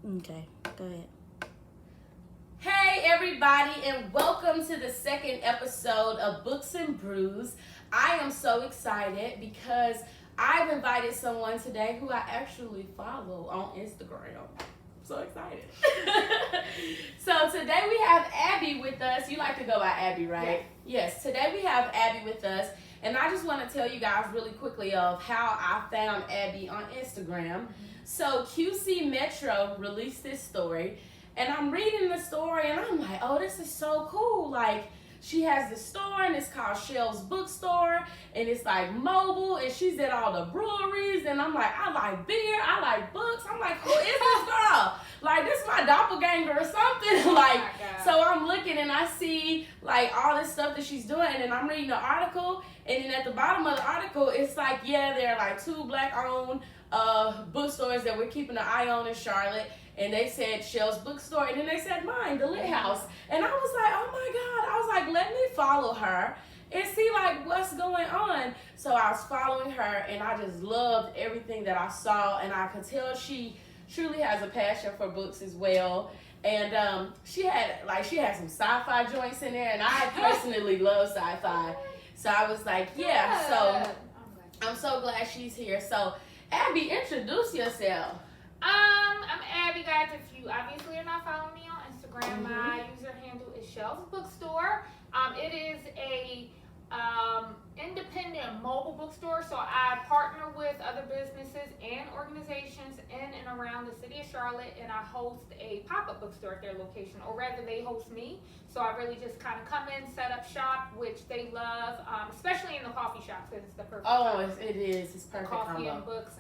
Okay, go ahead. Hey everybody, and welcome to the second episode of Books and Brews. I am so excited because I've invited someone today who I actually follow on Instagram. So excited. So today we have Abby with us. You like to go by Abby, right? Yes. Today we have Abby with us, and I just want to tell you guys really quickly of how I found Abby on Instagram. So QC Metro released this story, and I'm reading the story, and I'm like, oh, this is so cool. Like, she has this store, and it's called Shell's Bookstore, and it's like mobile, and she's at all the breweries, and I'm like, I like beer, I like books. I'm like, who is this girl? Like, this is my doppelganger or something. Like, so I'm looking, and I see like all this stuff that she's doing, and then I'm reading the article, and then at the bottom of the article, it's like, yeah, there are like 2 Black-owned bookstores that we're keeping an eye on in Charlotte. And they said Shell's Bookstore, and then they said mine, the Lit House. And I was like, oh my God. I was like, let me follow her and see like what's going on. So I was following her, and I just loved everything that I saw, and I could tell she truly has a passion for books as well. And she had some sci-fi joints in there, and I personally love sci-fi. So I was like, yeah. So I'm so glad she's here. So Abby, introduce yourself. I'm Abby, guys. If you obviously are not following me on Instagram, my user handle is Shell's Bookstore. It is a independent mobile bookstore, so I partner with other businesses and organizations in and around the city of Charlotte, and I host a pop-up bookstore at their location, or rather they host me. So I really just kind of come in, set up shop, which they love, especially in the coffee shops, because it's the perfect time. It is. It's perfect Coffee combo. and books.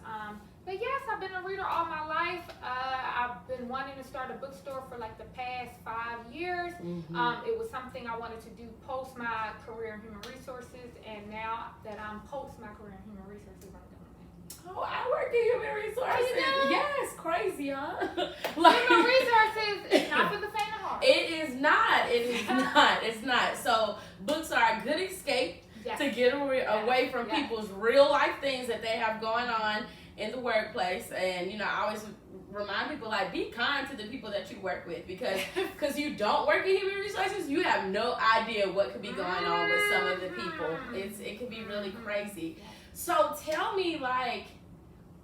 But yes, I've been a reader all my life. I've been wanting to start a bookstore for like the past 5 years. It was something I wanted to do post my career in human resources, and now that I'm post my career in human resources, I'm doing it. Oh, I work in human resources. Oh, you do? Yes, crazy, huh? Human resources is not for the faint of heart. It is not. It is not. It's not. So books are a good escape to get away from people's real life things that they have going on in the workplace. And I always remind people, like, be kind to the people that you work with, because you don't work in human resources, you have no idea what could be going on with some of the people. It could be really crazy. So tell me, like,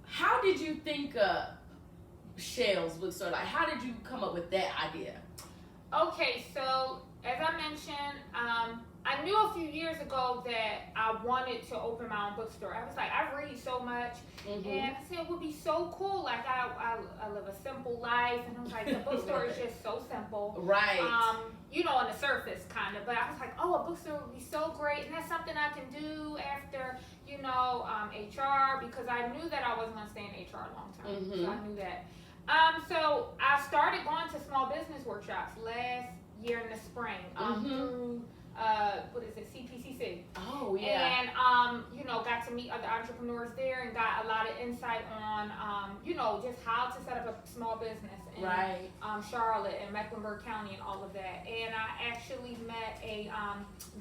how did you think of Shell's Bookstore? Like, how did you come up with that idea? Okay, so as I mentioned, I knew a few years ago that I wanted to open my own bookstore. I was like, I read so much, and I said it would be so cool. Like, I live a simple life, and I was like, the bookstore is just so simple. Right. On the surface, kind of. But I was like, oh, a bookstore would be so great, and that's something I can do after, HR, because I knew that I wasn't going to stay in HR a long time. So I knew that. So I started going to small business workshops last year in the spring through CPCC. Oh, yeah. And, got to meet other entrepreneurs there and got a lot of insight on, just how to set up a small business in Charlotte and Mecklenburg County and all of that. And I actually met a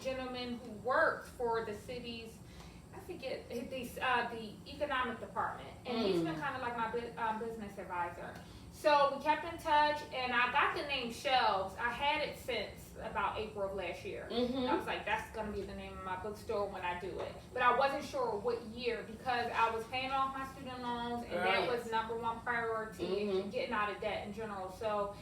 gentleman who worked for the city's, the economic department. And he's been kind of like my business advisor. So we kept in touch, and I got the name Shelves. I had it since about April of last year. I was like, that's going to be the name of my bookstore when I do it. But I wasn't sure what year, because I was paying off my student loans, and that was number one priority, getting out of debt in general. So,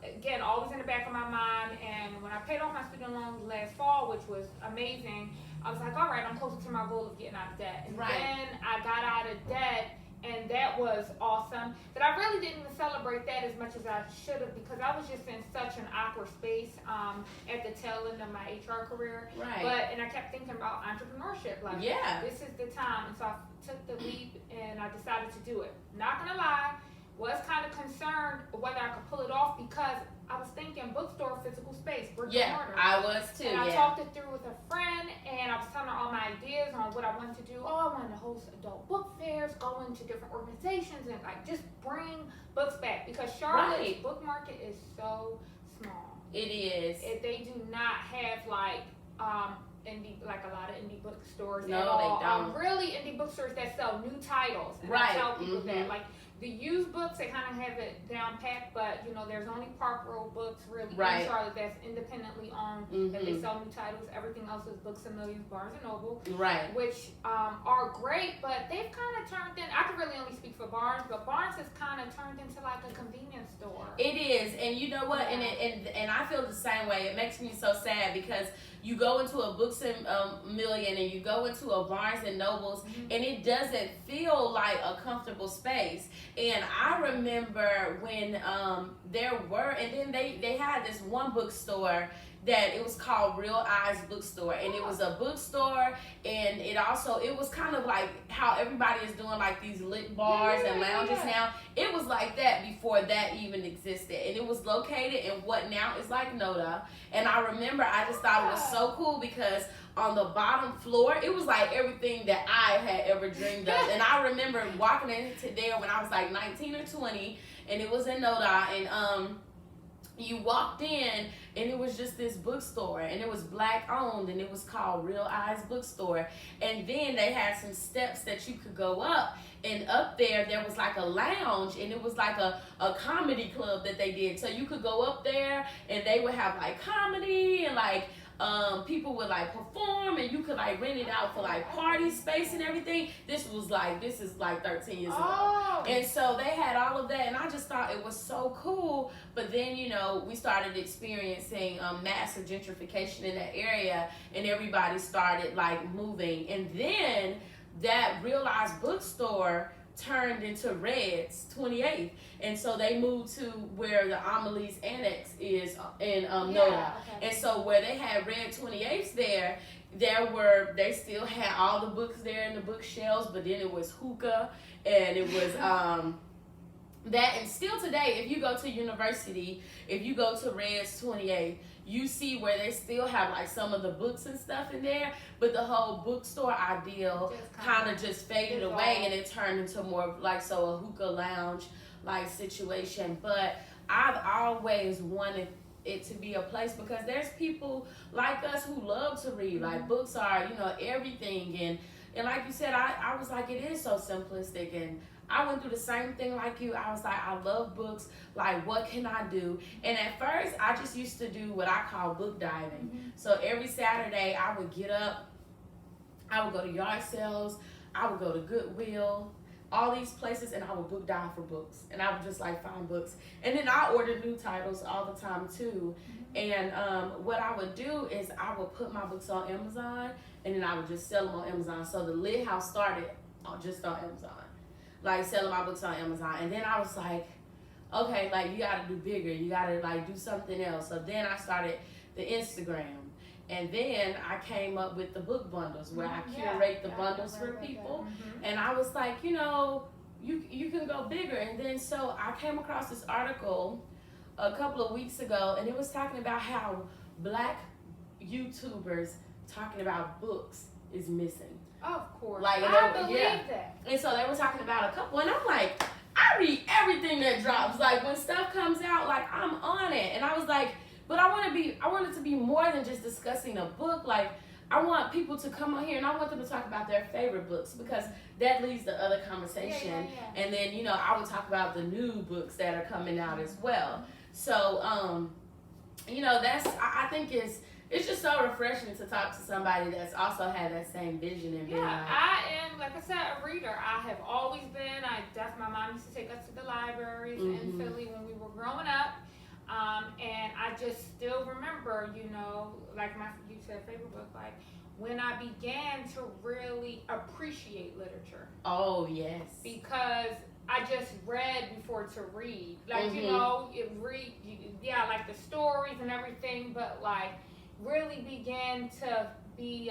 again, always in the back of my mind. And when I paid off my student loans last fall, which was amazing, I was like, all right, I'm closer to my goal of getting out of debt. And then I got out of debt, and that was awesome. But I really didn't even celebrate that as much as I should have, because I was just in such an awkward space at the tail end of my HR career. And I kept thinking about entrepreneurship. Like, this is the time. And so I took the leap, and I decided to do it. Not gonna lie, was kind of concerned whether I could pull it off, because I was thinking bookstore, physical space, brick and mortar. I was too. And I talked it through with a friend, and I was telling her all my ideas on what I wanted to do. Oh, I wanted to host adult book fairs, go into different organizations, and like just bring books back, because Charlotte's book market is so small. It is. They do not have like a lot of indie bookstores no, at all. They don't. Really indie bookstores that sell new titles. And I tell people that, like, The used books, they kind of have it down packed, but you know, there's only Park Road Books really Right. in Charlotte that's independently owned. That they sell new titles. Everything else is Books a Million, Barnes and Noble, Right. which are great, but they've kind of turned in. I can really only speak for Barnes, but Barnes has kind of turned into like a convenience store. It is, and you know what? Yeah. And I feel the same way. It makes me so sad because you go into a Books a Million and you go into a Barnes and Nobles, and it doesn't feel like a comfortable space. And I remember when there were, and then they had this one bookstore that it was called Real Eyes Bookstore, and it was a bookstore, and it was kind of like how everybody is doing like these lit bars and lounges now. It was like that before that even existed, and it was located in what now is like Noda. And I remember I just thought it was so cool because on the bottom floor, it was like everything that I had ever dreamed of. And I remember walking into there when I was like 19 or 20, and it was in Noda, and you walked in and it was just this bookstore, and it was black owned, and it was called Real Eyes Bookstore. And then they had some steps that you could go up, and up there was like a lounge, and it was like a comedy club that they did. So you could go up there and they would have like comedy, and like people would like perform, and you could like rent it out for like party space and everything. This is like 13 years ago. And so they had all of that, and I just thought it was so cool. But then, you know, we started experiencing massive gentrification in that area, and everybody started like moving. And then that Real Bookstore turned into Red's 28th, and so they moved to where the Amelie's Annex is in Noda. And so where they had Red 28ths there they still had all the books there in the bookshelves, but then it was hookah, and it was that. And still today, if you go to University, if you go to Red's 28th, you see where they still have like some of the books and stuff in there, but the whole bookstore ideal kind of just faded away, and it turned into more of like a hookah lounge like situation. But I've always wanted it to be a place because there's people like us who love to read. Like books are, you know, everything, and like you said, I was like, it is so simplistic, and I went through the same thing like you. I was like, I love books. Like, what can I do? And at first, I just used to do what I call book diving. So every Saturday, I would get up. I would go to yard sales. I would go to Goodwill, all these places, and I would book dive for books. And I would just like find books. And then I ordered new titles all the time too. And what I would do is I would put my books on Amazon, and then I would just sell them on Amazon. So the Lit House started just on Amazon, like selling my books on Amazon. And then I was like, okay, like you gotta do bigger, you gotta like do something else. So then I started the Instagram, and then I came up with the book bundles where I curate the bundles for people. And I was like, you know, you can go bigger. And then so I came across this article a couple of weeks ago, and it was talking about how Black YouTubers talking about books is missing. Of course. Like, I believe that. And so they were talking about a couple, and I'm like, I read everything that drops. Like when stuff comes out, like I'm on it. And I was like, but I want it to be more than just discussing a book. Like I want people to come on here, and I want them to talk about their favorite books, because that leads to other conversation. And then, you know, I would talk about the new books that are coming out as well. So, you know, I think it's just so refreshing to talk to somebody that's also had that same vision and being like, I am, like I said, a reader. I have always been. My mom used to take us to the libraries in Philly when we were growing up. And I just still remember, you know, like you said, favorite book, like when I began to really appreciate literature. Oh, yes. Because I just read before to read. Like, you know, like the stories and everything, but like really began to be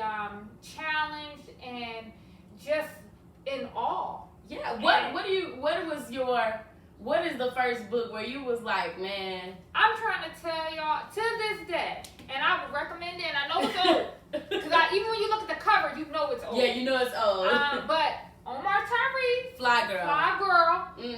challenged and just in awe. Yeah. What is the first book where you was like, man? I'm trying to tell y'all to this day, and I would recommend it, and I know it's old. Because even when you look at the cover, you know it's old. Yeah, you know it's old. But Omar Tyree, Fly Girl,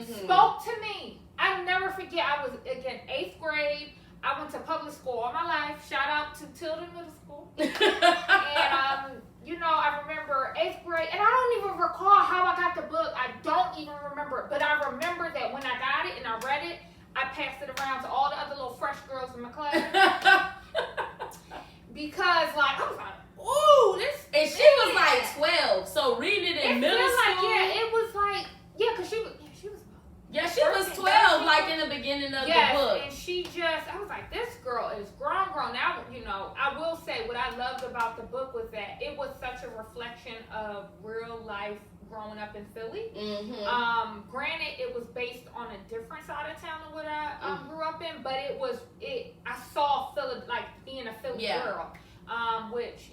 spoke to me. I never forget, I was, again, 8th grade. I went to public school all my life. Shout out to Tilden Middle School. And, I remember 8th grade, and I don't even recall how I got the book. I don't even remember it, but I remember that when I got it and I read it, I passed it around to all the other little fresh girls in my class. Because, like, I was like, ooh, this. And she was like 12, so reading it in middle school. It was like, because she was. Yeah, she was 12, like in the beginning of the book. And she I was like, this girl is grown. Now, I will say what I loved about the book was that it was such a reflection of real life growing up in Philly. Mm-hmm. Granted, it was based on a different side of town than what I grew up in, but I saw Philly, like being a Philly girl. Which,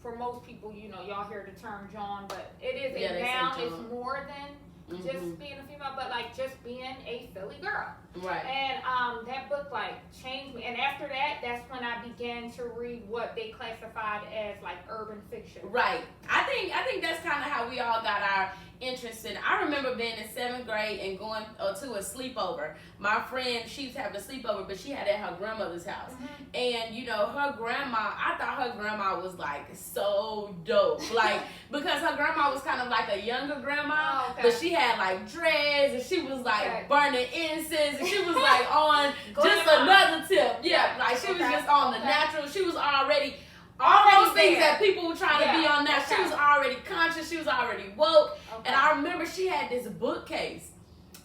for most people, y'all hear the term John, but it is a noun. It's more than just being a female, but like just being a Philly girl. Right. And that book like changed me. And after that, that's when I began to read what they classified as like urban fiction. Right. I think that's kind of how we all got our interest in. I remember being in 7th grade and going to a sleepover. My friend, she was having a sleepover, but she had it at her grandmother's house. And her grandma, I thought her grandma was like so dope, like because her grandma was kind of like a younger grandma, but she had like dreads and she was like burning incense and she was like on just another tip. Yeah, like she was just on the natural. She was already all those things that people were trying to be on now. She was already conscious. She was already woke. And I remember she had this bookcase.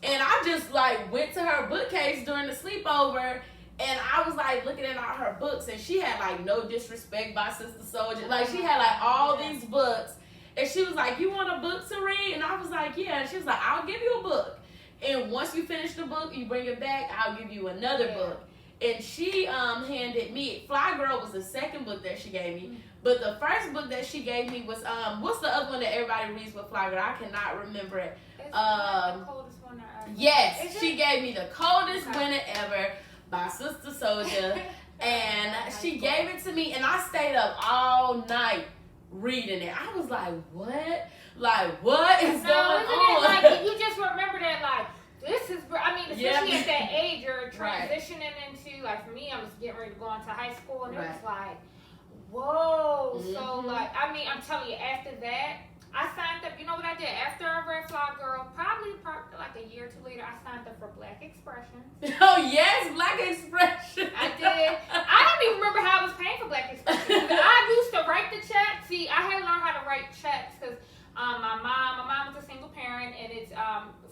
And I just like went to her bookcase during the sleepover. And I was like looking at all her books. And she had like No Disrespect by Sister Soldier. Like she had like all these books. And she was like, you want a book to read? And I was like, yeah. And she was like, I'll give you a book. And once you finish the book, you bring it back, I'll give you another book. And she handed me, Fly Girl was the second book that she gave me. But the first book that she gave me was, what's the other one that everybody reads with Fly Girl? I cannot remember it. It's the coldest winter ever. Yes, she gave me The Coldest Winter Ever by Sister Soldier. And she gave it to me, and I stayed up all night reading it. I was like, what? Like, what is going on? Like, you just remember that, like, this is, especially at that age, you're transitioning into, like, for me, I was getting ready to go into high school, and it was like, whoa. So, like, I'm telling you, after that, I signed up. You know what I did? After I read Fly Girl, probably like a year or two later, I signed up for Black Expression. Oh, yes, Black Expression. I did. I don't even remember how I was paying for Black Expression. I used to write the check. See, I had to learn how to write checks because my mom was a single parent, and it's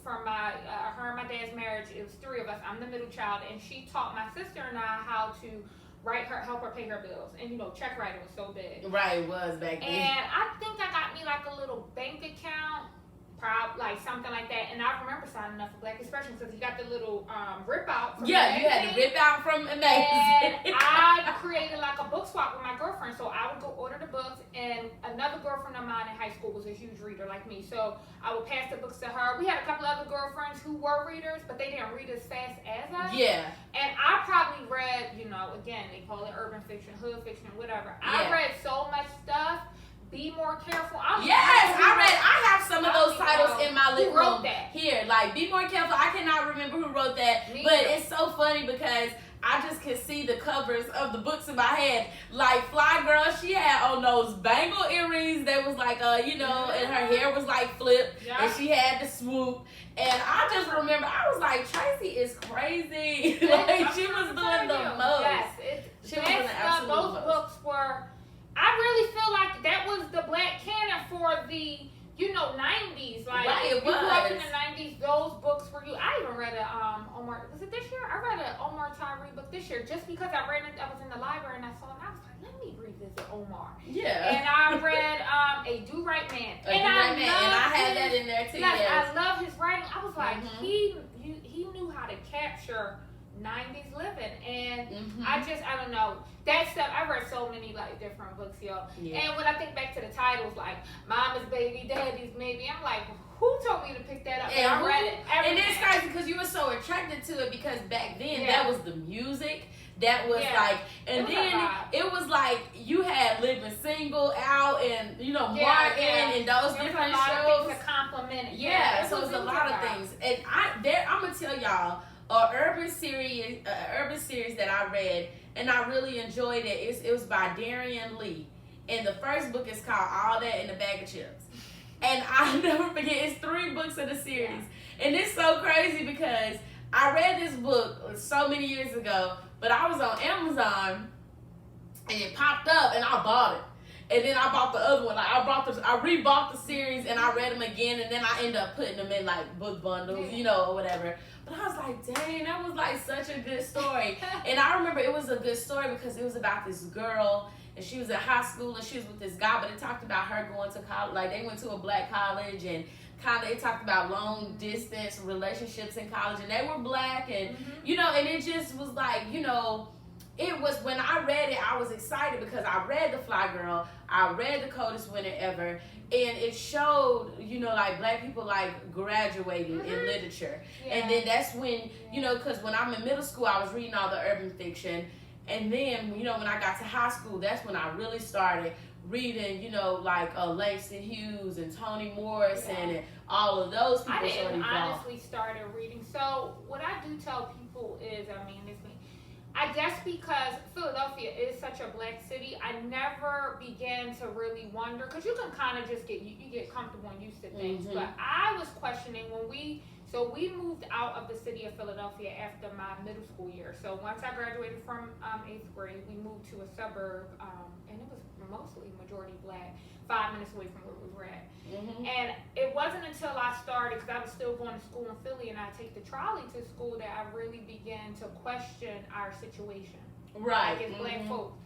from her and my dad's marriage. It was 3 of us. I'm the middle child, and she taught my sister and I how to help her pay her bills. And check writing was so big. Right, it was back then. And I think I got me like a little bank account, like something like that. And I remember signing up for Black Expression because you got the little rip out. You had to rip out from a magazine. And I created like a book swap with my girlfriend. So I would go order the books, and another girlfriend of mine in high school was a huge reader like me. So I would pass the books to her. We had a couple other girlfriends who were readers, but they didn't read as fast as us. Yeah. And I probably read, again, they call it urban fiction, hood fiction, whatever. I read so much stuff. Be More Careful. I have some of those titles in my living room here. Like, Be More Careful. I cannot remember who wrote that. But it's so funny because I just could see the covers of the books in my head. Like, Fly Girl, she had on those bangle earrings that was like, and her hair was like flipped. Yeah. And she had the swoop. And I just remember, I was like, Tracy is crazy. Like, she was doing the most. Yes. She was doing the absolute most. Those books were... I really feel like that was the black canon for the, 90s. Like, it you was. grew up in the 90s, those books were you. I even read a Omar, was it this year? I read an Omar Tyree book this year just because I read it. I was in the library and I saw it and I was like, let me revisit Omar. Yeah. And I read A Do Right Man. And I had that in there too. Yes, I love his writing. I was like, he knew how to capture 90s living, and I don't know, that stuff. I read so many like different books, y'all. And when I think back to the titles, like Mama's Baby, Daddy's Maybe, I'm like, who told me to pick that up? And I read it. And it's crazy because you were so attracted to it because back then that was the music. That was like, and then it was like you had Living Single out and Martin and those different shows. To compliment it. Yeah, so it's a lot of things. And I'm gonna tell y'all. An urban series that I read and I really enjoyed it. It was by Darian Lee, And the first book is called All That in a Bag of Chips. And I'll never forget, it's 3 books in the series. And it's so crazy because I read this book so many years ago, but I was on Amazon and it popped up and I bought it. And then I bought the other one. Like I rebought the series and I read them again, and then I ended up putting them in like book bundles, you know, or whatever. But I was like, dang, that was like such a good story. And I remember it was a good story because it was about this girl, and she was in high school and she was with this guy, but it talked about her going to college. Like they went to a black college, and kind of it talked about long distance relationships in college, and they were black, and you know, and it just was like, you know, it was, when I read it, I was excited because I read The Fly Girl, I read The Coldest Winter Ever, and it showed, you know, like black people like graduating in literature. And then that's when, you know, because when I'm in middle school, I was reading all the urban fiction. And then, you know, when I got to high school, that's when I really started reading, you know, like Langston Hughes and Toni Morrison and all of those people. I didn't honestly started reading. So what I do tell people is, I mean, it's me. I guess because Philadelphia is such a black city, I never began to really wonder, because you can kind of just get comfortable and used to things. But I was questioning when we moved out of the city of Philadelphia after my middle school year. So once I graduated from 8th grade, we moved to a suburb, and it was mostly majority black, 5 minutes away from where we were at. And it wasn't until I started, because I was still going to school in Philly and I take the trolley to school, that I really began to question our situation. Right. Like as black folks.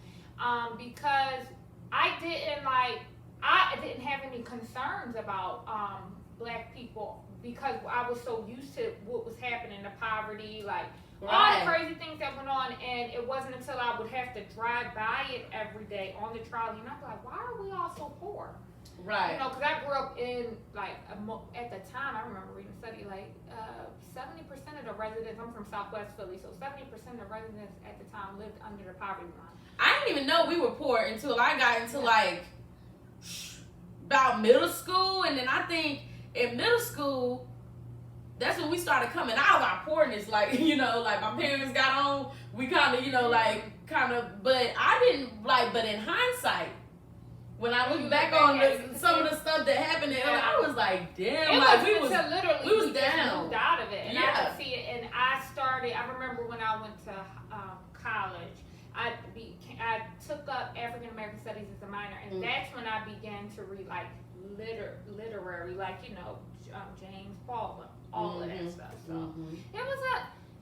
Because I didn't have any concerns about black people, because I was so used to what was happening, the poverty, like all the crazy things that went on. And it wasn't until I would have to drive by it every day on the trolley, and I'd be like, why are we all so poor? Right. You know, because I grew up in, like, at the time, I remember reading a study, like, 70% of the residents, I'm from Southwest Philly, so 70% of the residents at the time lived under the poverty line. I didn't even know we were poor until I got into, like, about middle school. And then I think in middle school, that's when we started coming out of our poorness. Like, you know, like my parents got on, we kind of, you know, like, but I didn't, like, but in hindsight, when I look back on some of the stuff that happened, I was like, damn, like we was down. Moved out of it, and I could see it. And I remember when I went to college, I took up African American Studies as a minor, and that's when I began to read like literary, like, you know, James Baldwin, all of that stuff. So it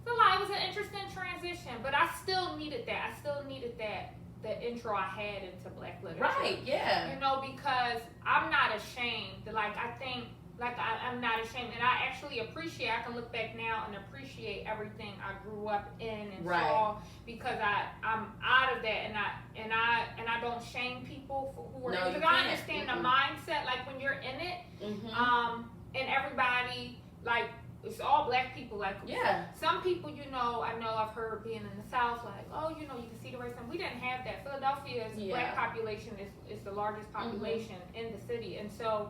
was an interesting transition, but I still needed that. The intro I had into black literature. Right, yeah. You know, because I'm not ashamed. Like, I think, like, I'm not ashamed. And I actually I can look back now and appreciate everything I grew up in and saw, because I'm out of that, and I don't shame people who are, because I understand the mindset, like, when you're in it, and everybody, like, it's all black people, like, some people, you know, I know I've heard being in the South, like, oh, you know, you can see the racism. We didn't have that. Philadelphia's black population is the largest population in the city, and so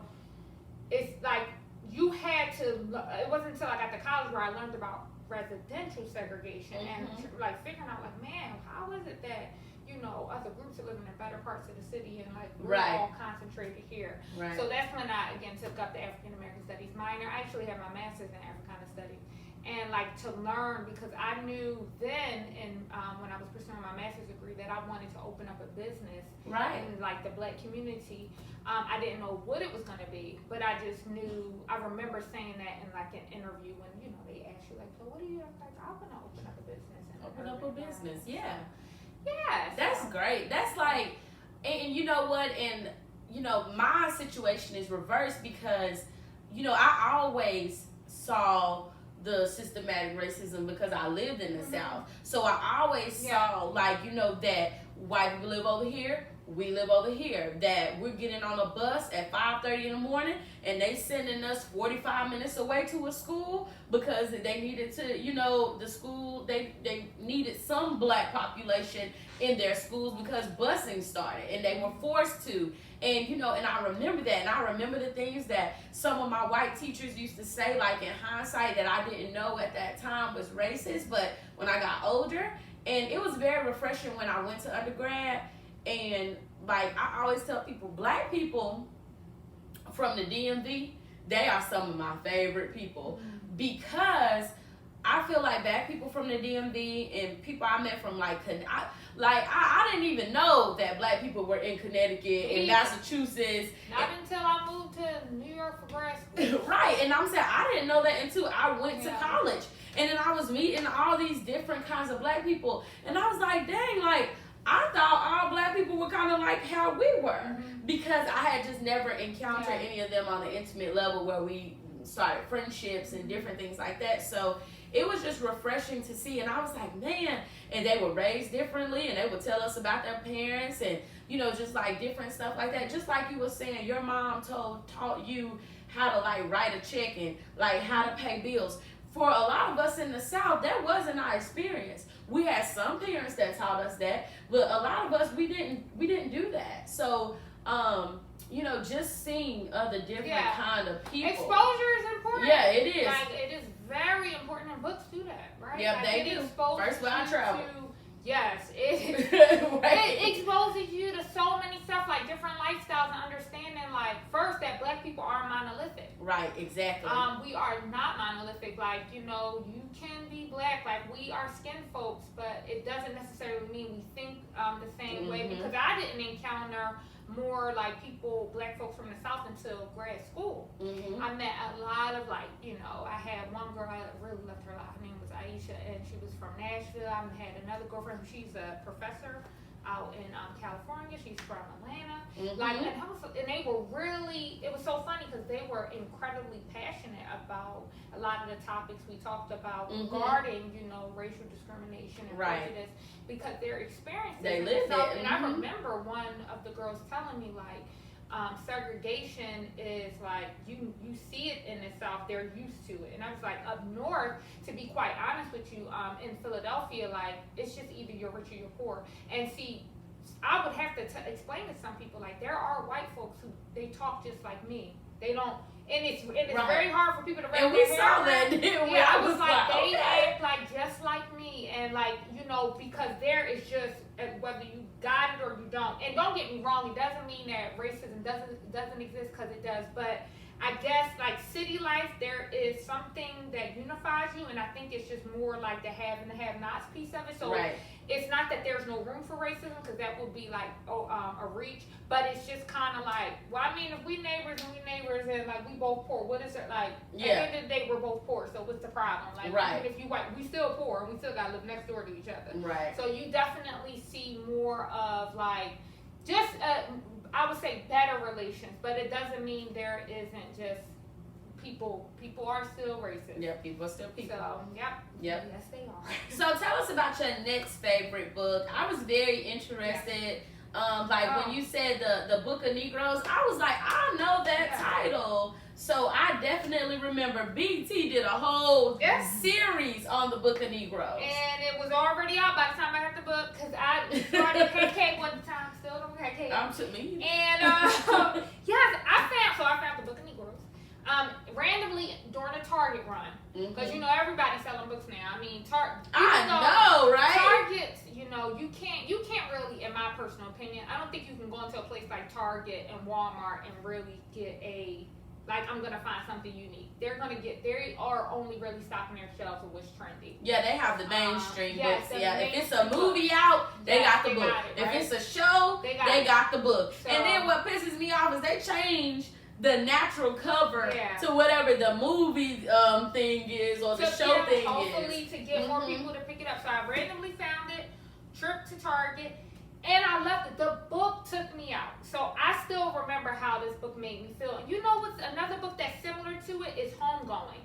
it's like you had to, it wasn't until I got to college where I learned about residential segregation and like figuring out, like, man, how is it that, you know, other groups are living in better parts of the city, and like we're all concentrated here. So that's when I again took up the African American Studies minor. I actually had my master's in Africana Studies, and like to learn, because I knew then, and when I was pursuing my master's degree, that I wanted to open up a business in like the black community. I didn't know what it was going to be, but I just knew. I remember saying that in like an interview when, you know, they asked you like, so what do you like? I want to open up a business. And open up a business, Yes. That's great. That's like, and you know what? And, you know, my situation is reversed because, you know, I always saw the systematic racism because I lived in the South. So I always saw, like, you know, that white people live over here, we live over here, that we're getting on a bus at 5:30 in the morning and they sending us 45 minutes away to a school because they needed to, you know, the school, they needed some black population in their schools because busing started and they were forced to. And, you know, and I remember that, and I remember the things that some of my white teachers used to say, like, in hindsight, that I didn't know at that time was racist, but when I got older, and it was very refreshing when I went to undergrad. And like I always tell people, black people from the DMV, they are some of my favorite people because I feel like black people from the DMV and people I met from I didn't even know that black people were in Connecticut and Massachusetts. Not until I moved to New York for grad school. Right, and I'm saying I didn't know that until I went to college. And then I was meeting all these different kinds of black people. And I was like, dang, like, I thought all black people were kind of like how we were. Because I had just never encountered any of them on an intimate level where we started friendships and different things like that. So it was just refreshing to see. And I was like, man, and they were raised differently and they would tell us about their parents and, you know, just like different stuff like that. Just like you were saying, your mom taught you how to like write a check and like how to pay bills. For a lot of us in the South, that wasn't our experience. We had some parents that taught us that, but a lot of us we didn't do that. So, you know, just seeing other different kind of people. Exposure is important. Yeah, it is. Like, it is very important, and books do that, right? Yep, like, they do. First when I travel. Yes, it exposes you to so many stuff, like different lifestyles and understanding, like, first, that black people are monolithic. Right, exactly. We are not monolithic. Like, you know, you can be black, like, we are skin folks, but it doesn't necessarily mean we think the same way, because I didn't encounter more like black folks from the South until grad school. I met a lot of, like, you know, I had one girl I really loved her a lot. Her name was Aisha, and she was from Nashville. I had another girlfriend, she's a professor out in California. She's from Atlanta. Like, and they were really, it was so funny because they were incredibly passionate about a lot of the topics we talked about regarding, you know, racial discrimination and prejudice, because their experiences. They lived it. And I remember one of the girls telling me, like, segregation is like, you see it in the South, they're used to it. And I was like, up north, to be quite honest with you, in Philadelphia, like, it's just either you're rich or you're poor. And see, I would have to explain to some people, like, there are white folks who, they talk just like me. They don't, and it's very hard for people to wrap and we their saw head that, didn't we? I was like, okay. They act like just like me, and like, you know, because there is just, whether you got it or you don't. And don't get me wrong, it doesn't mean that racism doesn't exist, because it does. But I guess, like, city life, there is something that unifies you, and I think it's just more like the have and the have-nots piece of it. So it's not that there's no room for racism, because that would be like a reach. But it's just kind of like, well, I mean, if we neighbors and like we both poor, what is it like? At the end of the day, we're both poor, so what's the problem? Like, even if you white, we still poor, and we still gotta live next door to each other. Right. So you definitely see more of, like, just I would say better relations, but it doesn't mean there isn't just people are still racist. Yeah, people are still people. So, yep. Yes, they are. So tell us about your next favorite book. I was very interested. When you said the Book of Negroes, I was like, I know that title. So I definitely remember BT did a whole series on the Book of Negroes. And it was already out by the time I got the book, because I started KK one time, still don't have KK. To me. And I found the Book of Negroes. Randomly during a Target run, because you know everybody's selling books now. I mean, Target, you know, you can't really, in my personal opinion, I don't think you can go into a place like Target and Walmart and really get I'm gonna find something unique. They are only really stocking their shelves of what's trendy. Yeah, they have the mainstream books. If it's a book. movie out, they got the book. Got it, right? If it's a show, they got the book. So, and then what pisses me off is they change the natural cover to whatever the movie thing is or the show thing hopefully to get more people to pick it up. So I randomly found it, tripped to Target, and I loved it. The book took me out. So I still remember how this book made me feel. And you know what's another book that's similar to it is Homegoing.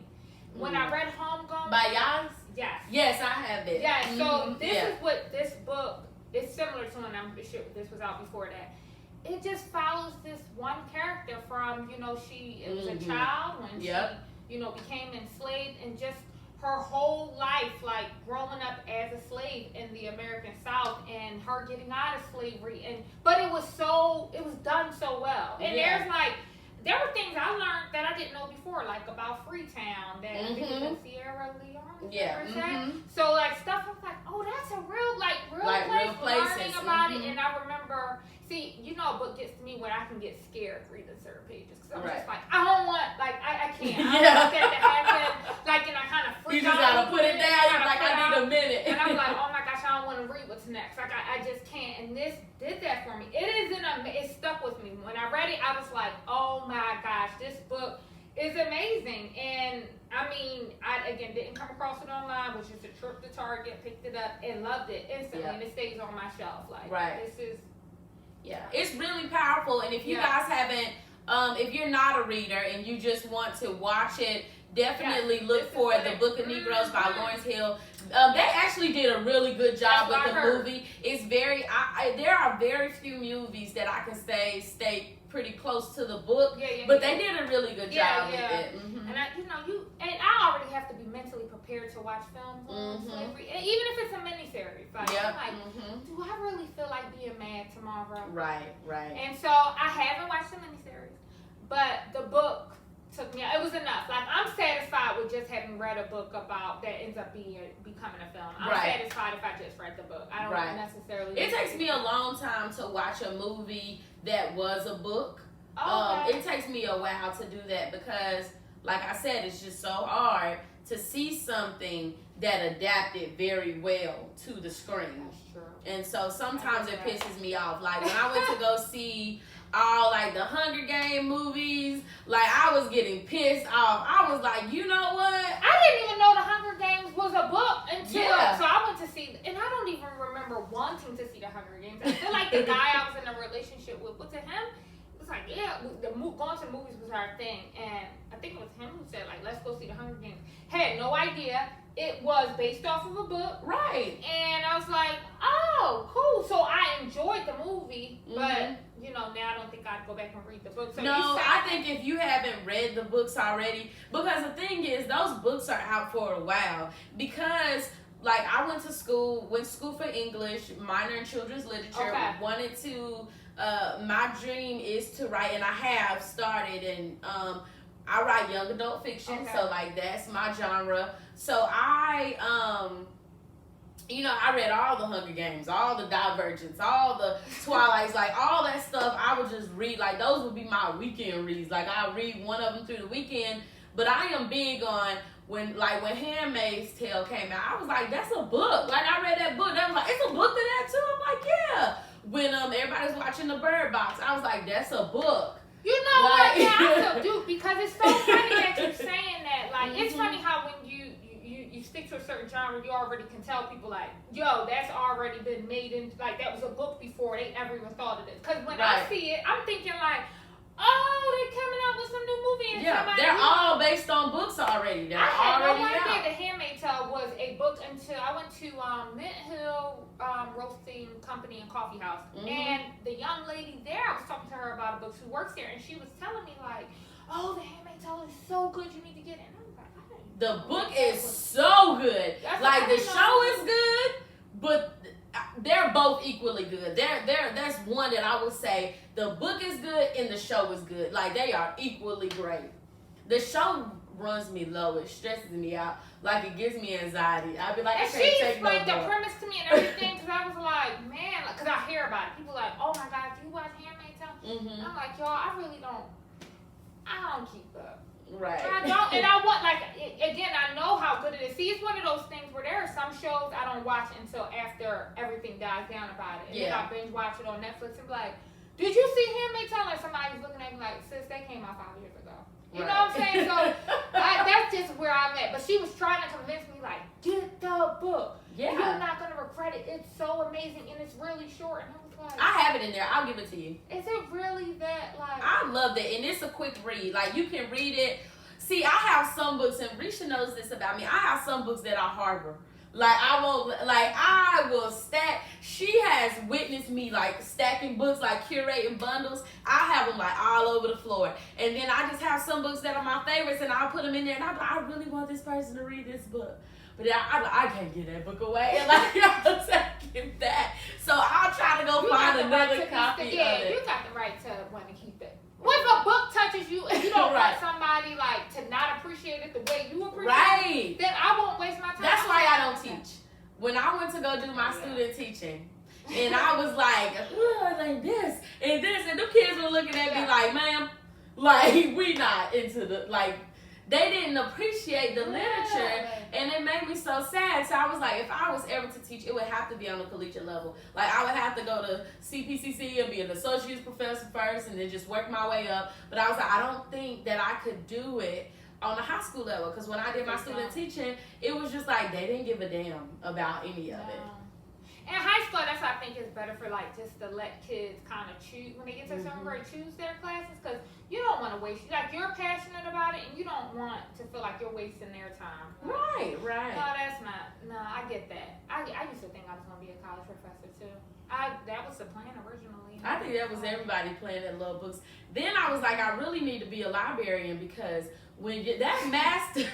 When I read Homegoing. By Yas? Yes. Yes, I have it. Yes, so this is what this book is similar to, and I'm sure this was out before that. It just follows this one character from, you know, she was a child when she, you know, became enslaved, and just her whole life, like, growing up as a slave in the American South, and her getting out of slavery, but it was done so well. And there were things I learned that I didn't know before, like about Freetown, that I think it was in Sierra Leone. So, like, stuff I was like, oh, that's a real place. Learning about it, and I remember me when I can get scared reading certain pages. Because I'm Right. just like, I don't want, like, I can't. I Yeah. don't want that to happen. Like, and I kind of freak You just out. gotta put it down. You're like, I need a minute. And I'm like, oh my gosh, I don't want to read what's next. Like, I just can't. And this did that for me. It stuck with me. When I read it, I was like, oh my gosh, this book is amazing. And I mean, I again didn't come across it online, was just a trip to Target, picked it up, and loved it instantly. Yeah. And it stays on my shelf. Like, Right. this is. Yeah, it's really powerful. And if you guys haven't, if you're not a reader and you just want to watch it, definitely look for The Book of Negroes by Lawrence Hill. They actually did a really good job with the movie. It's very, there are very few movies that I can say stay pretty close to the book, but they did a really good job with it. Mm-hmm. And I already have to be mentally prepared to watch films on slavery, and even if it's a miniseries. Like, I'm like, do I really feel like being mad tomorrow? Right. And so I haven't watched the miniseries, but the book took me. It was enough. Like, I'm satisfied with just having read a book about that ends up becoming a film. I'm satisfied if I just read the book. I don't necessarily. It takes me a long time to watch a movie that was a book. It takes me a while to do that because, like I said, it's just so hard to see something that adapted very well to the screen. That's true. And so sometimes it pisses me off. Like when I went to go see all like the Hunger Game movies, like I was getting pissed off. I was like, you know what? I didn't even know the Hunger Games was a book until so I went to see, and I don't even remember wanting to see the Hunger Games. I feel like the guy I was in a relationship with, was it him? It was like, going to movies was our thing, and I think it was him who said like, let's go see the Hunger Games. Had no idea it was based off of a book, right? And I was like, oh, cool. So I enjoyed the movie, but now I don't think I'd go back and read the book. So no, I think if you haven't read the books already, because the thing is, those books are out for a while. Because, like, I went to school for English, minor in children's literature, wanted to, my dream is to write, and I have started, and I write young adult fiction, so, like, that's my genre. So I read all the Hunger Games, all the Divergence, all the Twilights, like all that stuff. I would just read, like those would be my weekend reads. Like I read one of them through the weekend. But I am big on when Handmaid's Tale came out. I was like, that's a book. Like I read that book. They was like, it's a book to that too. I'm like, yeah. When everybody's watching the Bird Box, I was like, that's a book. You know what? Yeah, I still do because it's so funny that you're saying that. Like it's funny how when you stick to a certain genre, you already can tell people like, yo, that's already been made into, like, that was a book before they ever even thought of it. Because when I see it, I'm thinking like, oh, they're coming out with some new movie. And they're all based on books already. They're already out. I had no idea The Handmaid's Tale was a book until I went to Mint Hill Roasting Company and Coffee House. And the young lady there, I was talking to her about a book. She works there, and she was telling me like, oh, The Handmaid's Tale is so good, you need to get it. The book is so good. Like the show is good, but they're both equally good. That's one that I would say the book is good and the show is good. Like they are equally great. The show runs me low. It stresses me out. Like it gives me anxiety. I'd be like, and she explained the premise to me and everything because I was like, man, because I hear about it. People are like, oh my God, do you watch Handmaid's Tale? I'm like, y'all, I don't keep up. Right. I don't, and I want, like, again, I know how good it is. See, it's one of those things where there are some shows I don't watch until after everything dies down about it. And then I binge watch it on Netflix and be like, did you see Handmaid's Tale? Like, somebody's looking at me like, sis, they came out 5 years ago. You know what I'm saying? So, that's just where I'm at. But she was trying to convince me, like, get the book. Yeah. You're not going to regret it. It's so amazing, and it's really short. And I was like, I have it in there. I'll give it to you. Is it really that, like... I love it, and it's a quick read. Like, you can read it. See, I have some books, and Risha knows this about me. I have some books that I harbor. Like, I will stack. She has witnessed me, like, stacking books, like, curating bundles. I have them, like, all over the floor. And then I just have some books that are my favorites, and I'll put them in there, and I really want this person to read this book. But I can't get that book away. And, like, I'm taking that. So I'll try to go find another copy of it. Yeah, you got the right to want to keep it. What if a book touches you and you don't want somebody, like, to not appreciate it the way you appreciate it? Then I won't waste my time. That's why I don't teach. When I went to go do my student teaching, And I was like this and this, and the kids were looking at me like, ma'am, like, we not into the, like, they didn't appreciate the literature, and it made me so sad. So I was like, if I was ever to teach, it would have to be on the collegiate level. Like, I would have to go to CPCC and be an associate professor first, and then just work my way up. But I was like, I don't think that I could do it on the high school level, because when I did my student teaching, it was just like they didn't give a damn about any of it. In high school, that's what I think is better for, like, just to let kids kind of choose, when they get to a certain grade, choose their classes, because you don't want to waste, like, you're passionate about it, and you don't want to feel like you're wasting their time. Right. No, that's not, no, I get that. I used to think I was going to be a college professor, too. That was the plan originally. I think that was everybody playing at Love Books. Then I was like, I really need to be a librarian, because when that master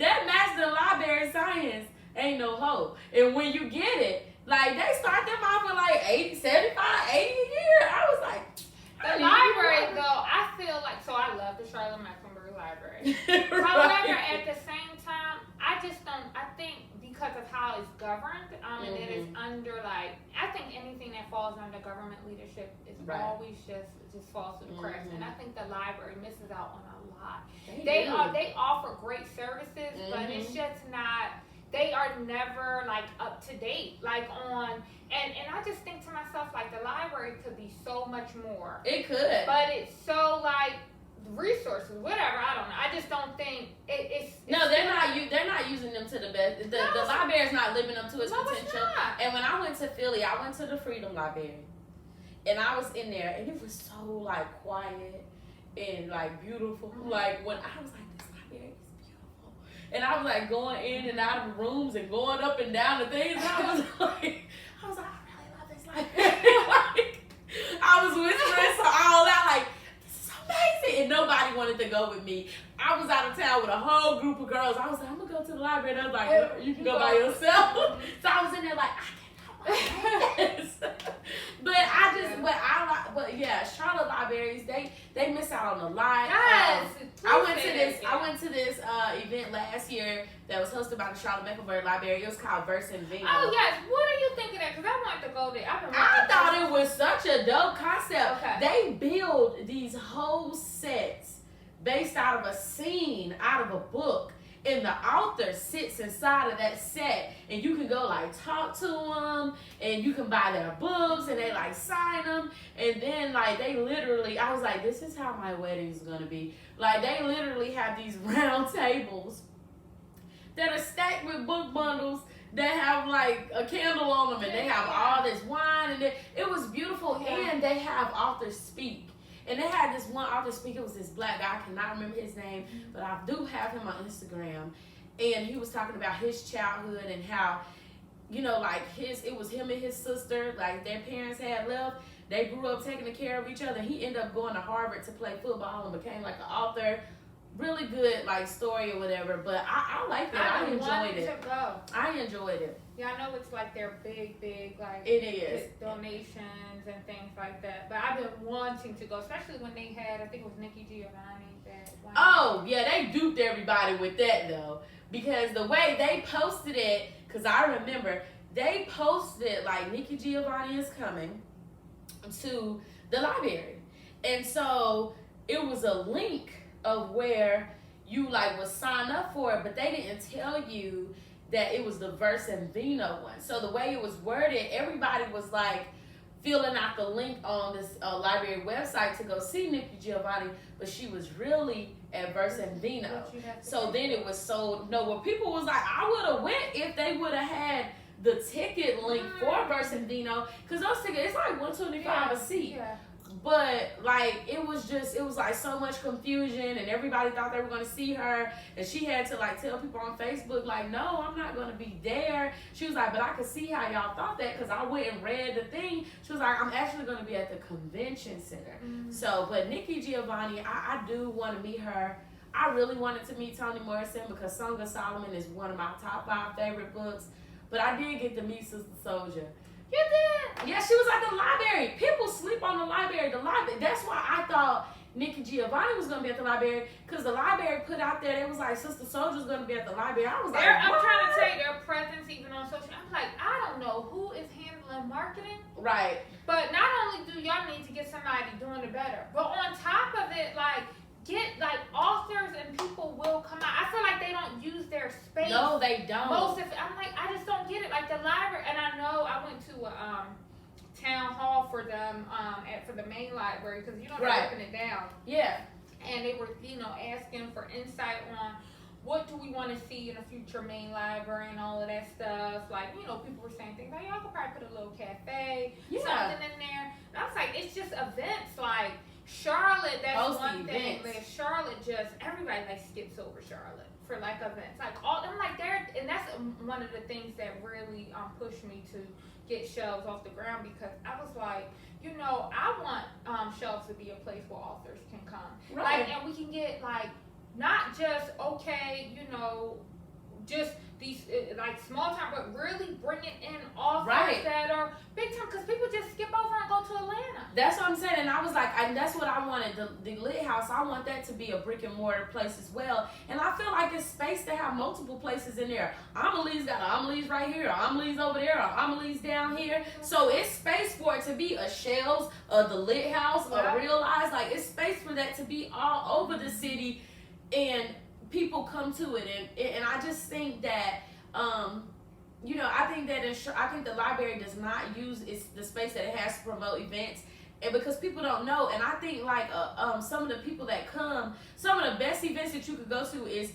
in library science ain't no hope. And when you get it, like, they start them off with like 80, 75, 80 a year. I was like, the library, though, I feel like, so I love the Charlotte Mecklenburg Library. However, at the same time, I just don't, I think because of how it's governed, and it is under, like, I think anything that falls under government leadership is always just falls through the cracks. And I think the library misses out on a lot. They offer great services, but it's just not, they are never, like, up to date, like, on, and I just think to myself, like, the library could be so much more. It could. But it's so, like, resources, whatever, I don't know. I just don't think it's no, they're not using them to the best. The library's not living up to its potential. It's not. And when I went to Philly, I went to the Freedom Library. And I was in there, and it was so, like, quiet and, like, beautiful. Like, when I was like, this library is beautiful. And I was, like, going in and out of rooms and going up and down the things. And I was like, I really love this library. Like, I was whispering so all out, like, this is amazing. And nobody wanted to go with me. I was out of town with a whole group of girls. I was like, I'm going to go to the library. And I was like, you can go by yourself. So I was in there like, but yeah, Charlotte libraries, they miss out on a lot. Yes. I went to this event last year that was hosted by the Charlotte Mecklenburg Library. It was called Verse and Vino. Oh yes, what are you thinking of? Because I wanted to go there. I thought it was such a dope concept. Okay. They build these whole sets based out of a scene out of a book. And the author sits inside of that set, and you can go, like, talk to them, and you can buy their books, and they, like, sign them. And then, like, they literally, I was like, this is how my wedding's gonna be. Like, they literally have these round tables that are stacked with book bundles that have, like, a candle on them, and they have all this wine, and it was beautiful. And they have authors speak. And they had this one author speak. It was this black guy. I cannot remember his name, but I do have him on Instagram. And he was talking about his childhood and how, you know, like, it was him and his sister, like, their parents had left. They grew up taking care of each other. He ended up going to Harvard to play football and became, like, an author. Really good, like, story or whatever. But I liked it. I enjoyed it. I enjoyed it. Yeah, I know it's like their big, like, it is donations and things like that. But I've been wanting to go, especially when they had, I think it was Nikki Giovanni that went. Oh yeah, they duped everybody with that though, because the way they posted it, because I remember they posted like Nikki Giovanni is coming to the library, and so it was a link of where you like would sign up for it, but they didn't tell you that it was the Verse and Vino one. So the way it was worded, everybody was like filling out the link on this library website to go see Nikki Giovanni, but she was really at Verse and Vino. So then it was sold. No, well, people was like, I would have went if they would have had the ticket link for Verse and Vino, because those tickets, it's like $125 a seat. Yeah. But like it was like so much confusion, and everybody thought they were going to see her, and she had to like tell people on Facebook like, no, I'm not going to be there. She was like, but I could see how y'all thought that, because I went and read the thing. She was like, I'm actually going to be at the convention center. So, but Nikki Giovanni, I do want to meet her. I really wanted to meet Toni Morrison because Song of Solomon is one of my top 5 favorite books. But I did get to meet Sister Soldier. You did? Yeah, she was at the library. People sleep on the library. That's why I thought Nikki Giovanni was going to be at the library, because the library put out there, it was like Sister Soldier's going to be at the library. I was like, I'm trying to tell you, their presence even on social, I'm like, I don't know who is handling on marketing. Right. But not only do y'all need to get somebody doing it better, but on top of it, like, get like authors and people will come out. I feel like they don't use their space. No, they don't. Most of it, I'm like, I just don't get it. Like the library, and I know I went to a town hall for them for the main library because they're ripping it down. Yeah. And they were asking for insight on what do we want to see in a future main library and all of that stuff. Like, people were saying things like, y'all could probably put a little cafe, something in there. And I was like, it's just events. Like, Charlotte, that's one thing. Like, Charlotte everybody like skips over Charlotte for like events. Like, I'm like, and that's one of the things that really pushed me to get Shelves off the ground because I was like, I want Shelves to be a place where authors can come. Right. Like, and we can get like, not just, just these like small time, but really bringing in authors that are big time because people just skip over and go to Atlanta. That's what I'm saying, and I was like, that's what I wanted. The Lit House, I want that to be a brick and mortar place as well, and I feel like it's space to have multiple places in there. Amelie's got Amelie's right here, Amelie's over there, or Amelie's down here, so it's space for it to be a Shelves, the Lit House, a Realize, like it's space for that to be all over the city, and people come to it, and I just think that. I think that I think the library does not use the space that it has to promote events, and because people don't know. And I think like some of the people that come, some of the best events that you could go to is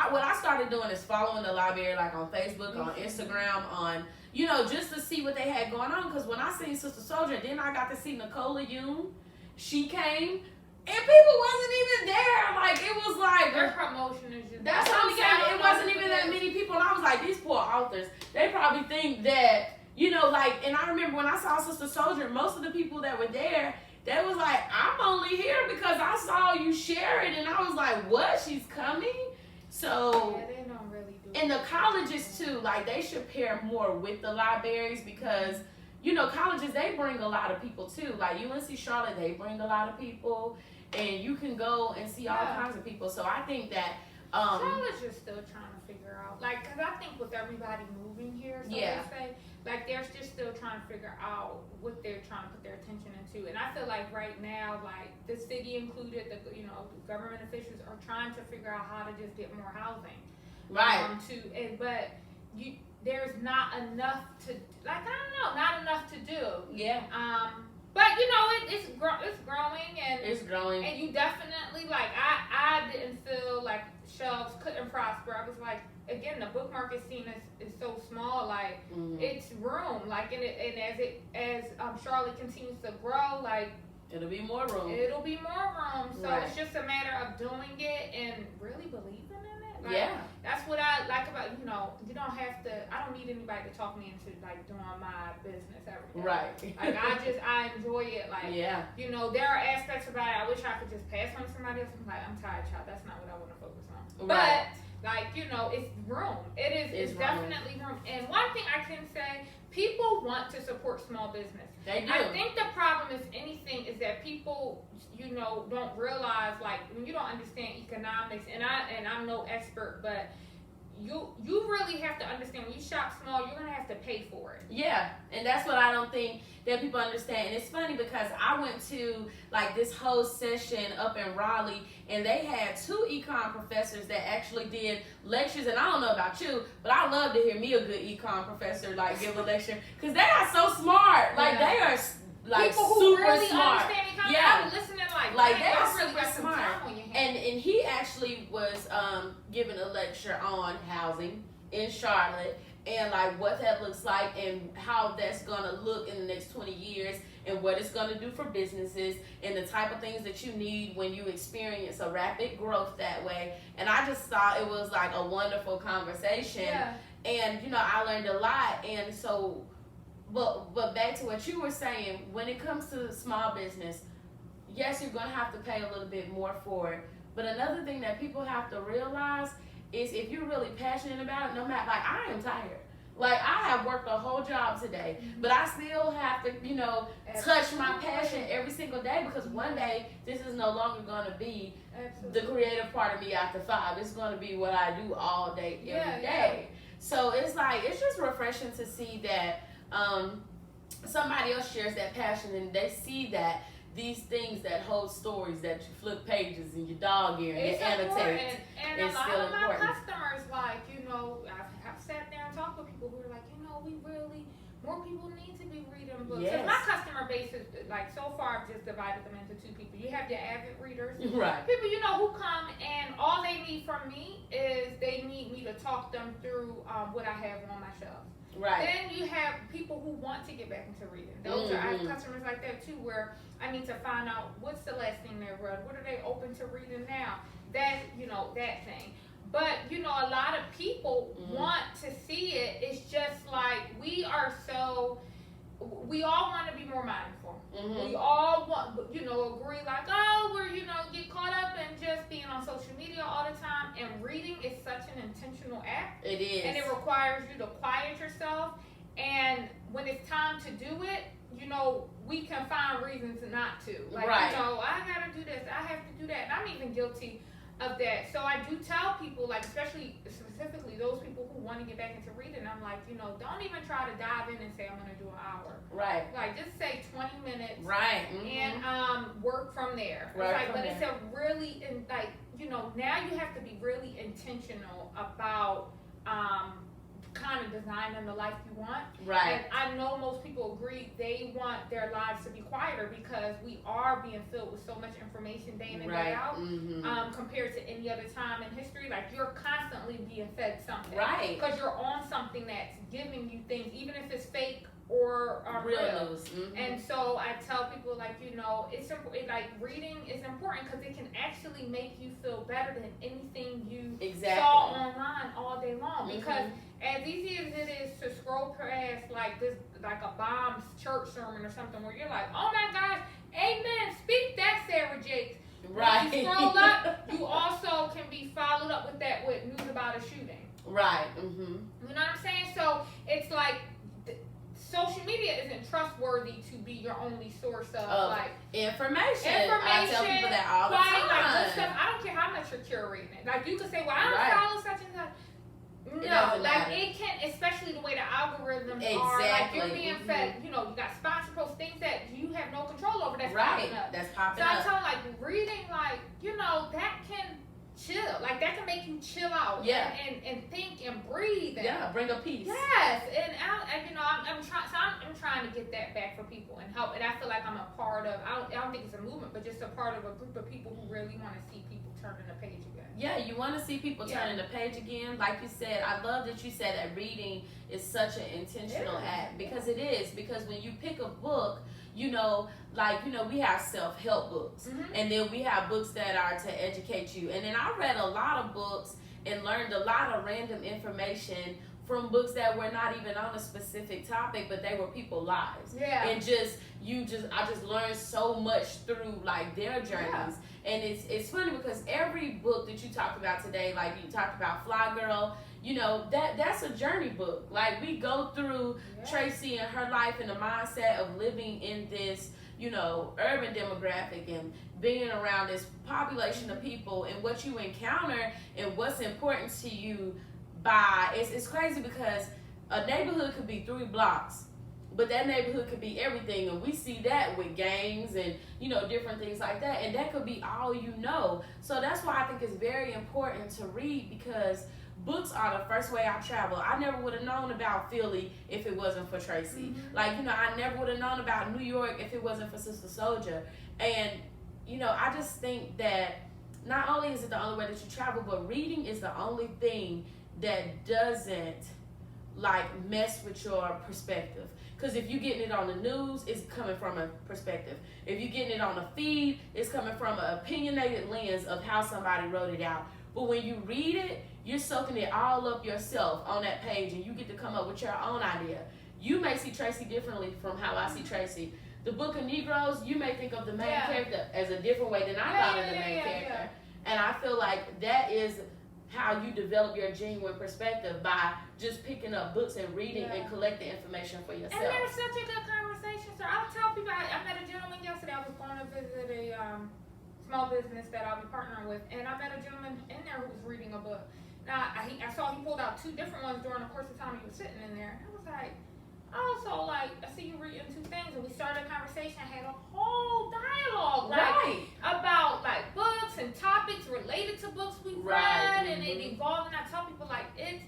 what I started doing is following the library like on Facebook, on Instagram, on just to see what they had going on. Because when I seen Sister Soldier, then I got to see Nicola Yoon. She came. And people wasn't even there. Like, it was like... Their promotion is just... That's what I'm saying. It wasn't even that many people. And I was like, these poor authors, they probably think that, and I remember when I saw Sister Soldier, most of the people that were there, they was like, I'm only here because I saw you share it. And I was like, what? She's coming? So... Yeah, they don't really do And the colleges, too, like, they should pair more with the libraries because... colleges, they bring a lot of people too. Like UNC Charlotte, they bring a lot of people, and you can go and see all kinds of people. So I think that Charlotte's just still trying to figure out, like, because I think with everybody moving here, they say, like, they're just still trying to figure out what they're trying to put their attention into. And I feel like right now, like, the city included, the government officials are trying to figure out how to just get more housing. Right. There's not enough to, like, I don't know, not enough to do. Yeah. But it's growing and it's growing. And you definitely like I didn't feel like Shelves couldn't prosper. I was like, again, the book market scene is so small. Like it's room. Like and as Charlotte continues to grow, like it'll be more room. It'll be more room. So it's just a matter of doing it and really believing in it. Like, that's what I like about you don't have to. I don't need anybody to talk me into like doing my business every day. Right. Like I enjoy it. Like there are aspects about it I wish I could just pass on to somebody else. I'm like, I'm tired, child. That's not what I want to focus on. Right. But like it's room. It's definitely room. And one thing I can say, people want to support small business. They do. I think the problem, if anything, is that people, don't realize, like, when you don't understand economics, and I'm no expert, but you really have to understand when you shop small, you're gonna have to pay for it. Yeah, and that's what I don't think that people understand. And it's funny because I went to like this whole session up in Raleigh, and they had 2 econ professors that actually did lectures. And I don't know about you, but I love to hear me a good econ professor like give a lecture because they are so smart. Like they are like people who super really smart. Understand economics. Yeah, I was listening like they are really super smart. And he actually was giving a lecture on housing in Charlotte and like what that looks like and how that's gonna look in the next 20 years and what it's gonna do for businesses and the type of things that you need when you experience a rapid growth that way. And I just thought it was like a wonderful conversation. Yeah. And I learned a lot. And so but back to what you were saying, when it comes to small business, yes, you're gonna have to pay a little bit more for it. But another thing that people have to realize is if you're really passionate about it, no matter, like I am tired. Like I have worked a whole job today, but I still have to, touch my passion every single day because one day this is no longer gonna be the creative part of me after 5. It's gonna be what I do all day, every day. So it's like, it's just refreshing to see that, somebody else shares that passion and they see that these things that hold stories, that you flip pages and your dog ear and It's you annotate. and It's a lot still of my important. customers, like, I've sat there and talked with people who are like, we really, more people need to be reading books. Yes. Because my customer base is, like, so far I've just divided them into two people. You have your avid readers. Right. People, who come and all they need from me is they need me to talk them through what I have on my shelves. Right. Then you have people who want to get back into reading. Those I have customers like that too, where I need to find out what's the last thing they read, what are they open to reading now. That that thing. But a lot of people want to see it. It's just like we all want to be more mindful. We all want, agree like, we're, get caught up in just being on social media all the time. And reading is such an intentional act. It is. And it requires you to quiet yourself. And when it's time to do it, we can find reasons not to. Like, right. I gotta do this, I have to do that. And I'm even guilty of that. So I do tell people, like, specifically those people who want to get back into reading, I'm like, don't even try to dive in and say I'm going to do an hour. Right. Like, just say 20 minutes. Right. And work from there. Right. It's like, it's a really, now you have to be really intentional about kind of designing the life you want. Right. And I know most people agree they want their lives to be quieter because we are being filled with so much information day in and day out. Compared to any other time in history. Like, you're constantly being fed something. Right. Because you're on something that's giving you things, even if it's fake or real. News. And so I tell people, like, it's reading is important because it can actually make you feel better than anything you saw online all day long. Because as easy as it is to scroll past like a bomb's church sermon or something where you're like, oh my gosh, amen, speak that, Sarah Jakes. Right. When you scroll up, you also can be followed up with that with news about a shooting. Right. You know what I'm saying? So it's like social media isn't trustworthy to be your only source of like information. I tell people that all the time. Like good stuff. I don't care how much you're curating it. Like, you could say, well, I don't follow such and such. No, like it can, especially the way the algorithms are. Like, you're being fed, you got sponsor posts, things that you have no control over. That's popping up. That's popping up. up. So I tell them, like, reading, like, that can chill. Like, that can make you chill out. Yeah. And think and breathe. And, bring a peace. Yes. And I'm trying. So I'm trying to get that back for people and help. And I feel like I'm a part of. I don't think it's a movement, but just a part of a group of people who really want to see people turning the page again. Yeah, you want to see people turning the page again. Like you said, I love that you said that reading is such an intentional act, because it is. Because when you pick a book, we have self-help books, and then we have books that are to educate you. And then I read a lot of books and learned a lot of random information from books that were not even on a specific topic, but they were people's lives. Yeah. And I just learned so much through like their journeys. Yeah. And it's funny because every book that you talked about today, like you talked about Fly Girl, that's a journey book. Like, we go through Tracy and her life and the mindset of living in this, urban demographic and being around this population of people, and what you encounter and what's important to you. It's crazy because a neighborhood could be 3 blocks, but that neighborhood could be everything, and we see that with gangs and different things like that, and that could be all you know. So that's why I think it's very important to read, because books are the first way I travel. I never would have known about Philly if it wasn't for Tracy. Like, I never would have known about New York if it wasn't for Sister Soldier. And I just think that not only is it the only way that you travel, but reading is the only thing that doesn't like mess with your perspective. Because if you're getting it on the news, it's coming from a perspective. If you're getting it on the feed, it's coming from an opinionated lens of how somebody wrote it out. But when you read it, you're soaking it all up yourself on that page, and you get to come up with your own idea. You may see Tracy differently from how I see Tracy. The Book of Negroes, you may think of the main character as a different way than I thought of the main character. And I feel like that is how you develop your genuine perspective, by just picking up books and reading and collecting information for yourself. And there's such a good conversation, sir. I'll tell people, I met a gentleman yesterday. I was going to visit a small business that I'll be partnering with, and I met a gentleman in there who was reading a book. Now, I saw he pulled out 2 different ones during the course of time he was sitting in there. I was like, So like, I see you reading two things, and we started a conversation, had a whole dialogue, about like books and topics related to books we read, and it evolved. And I tell people like I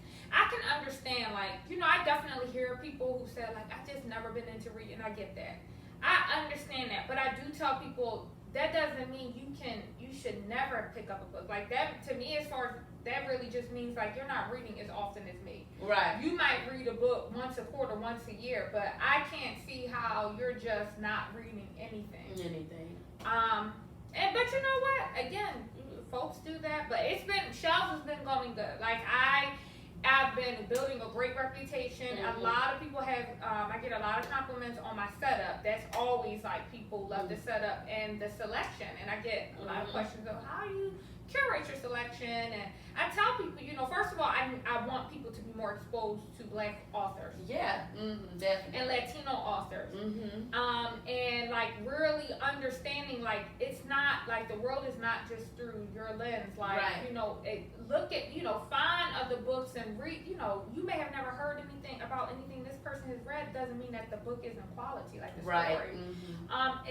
can understand, like, I definitely hear people who say like, I just never been into reading. I get that, I understand that, but I do tell people that doesn't mean you should never pick up a book like that. To me, as far as that really just means like you're not reading as often as me. Right. You might read a book once a quarter, once a year, but I can't see how you're just not reading anything. But you know what? Again, folks do that, but Shelves has been going good. Like I've been building a great reputation. A lot of people have, I get a lot of compliments on my setup. That's always like, people love the setup and the selection. And I get a lot of questions of how do you curate your selection. And I tell people, first of all, I want people to be more exposed to Black authors. Yeah, definitely. And Latino authors. And like really understanding, like, it's not like the world is not just through your lens. Like, look at, find other books and read. You may have never heard anything about anything this person has read. Doesn't mean that the book isn't quality, like the story.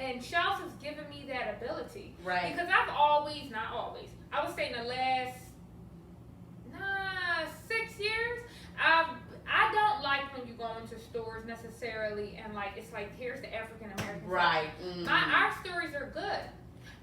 And Shelves has given me that ability. Right. Because I've always, not always, I would say in the last 6 years, I don't like when you go into stores necessarily and like it's like, here's the African American. Right. Our stories are good.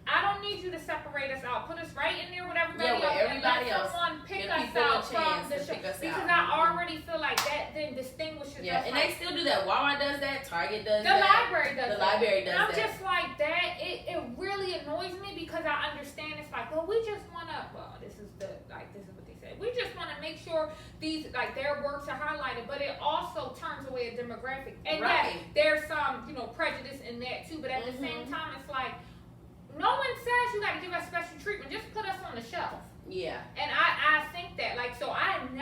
I don't need you to separate us out. Put us right in there with everybody else. Everybody else. Someone pick us out from the show. Because I already feel like that then distinguishes us. Yeah, and they still do that. Walmart does that. Target does that. The library does that. The library does that. I'm just like that. It really annoys me because I understand it's like, well, we just want to, this is what they say. We just want to make sure these, like, their works are highlighted, but it also turns away a demographic. And yeah, there's some, prejudice in that too. But at the same time, it's like, no one says you got to give us special treatment. Just put us on the shelf. Yeah. And I think that, like, so I hope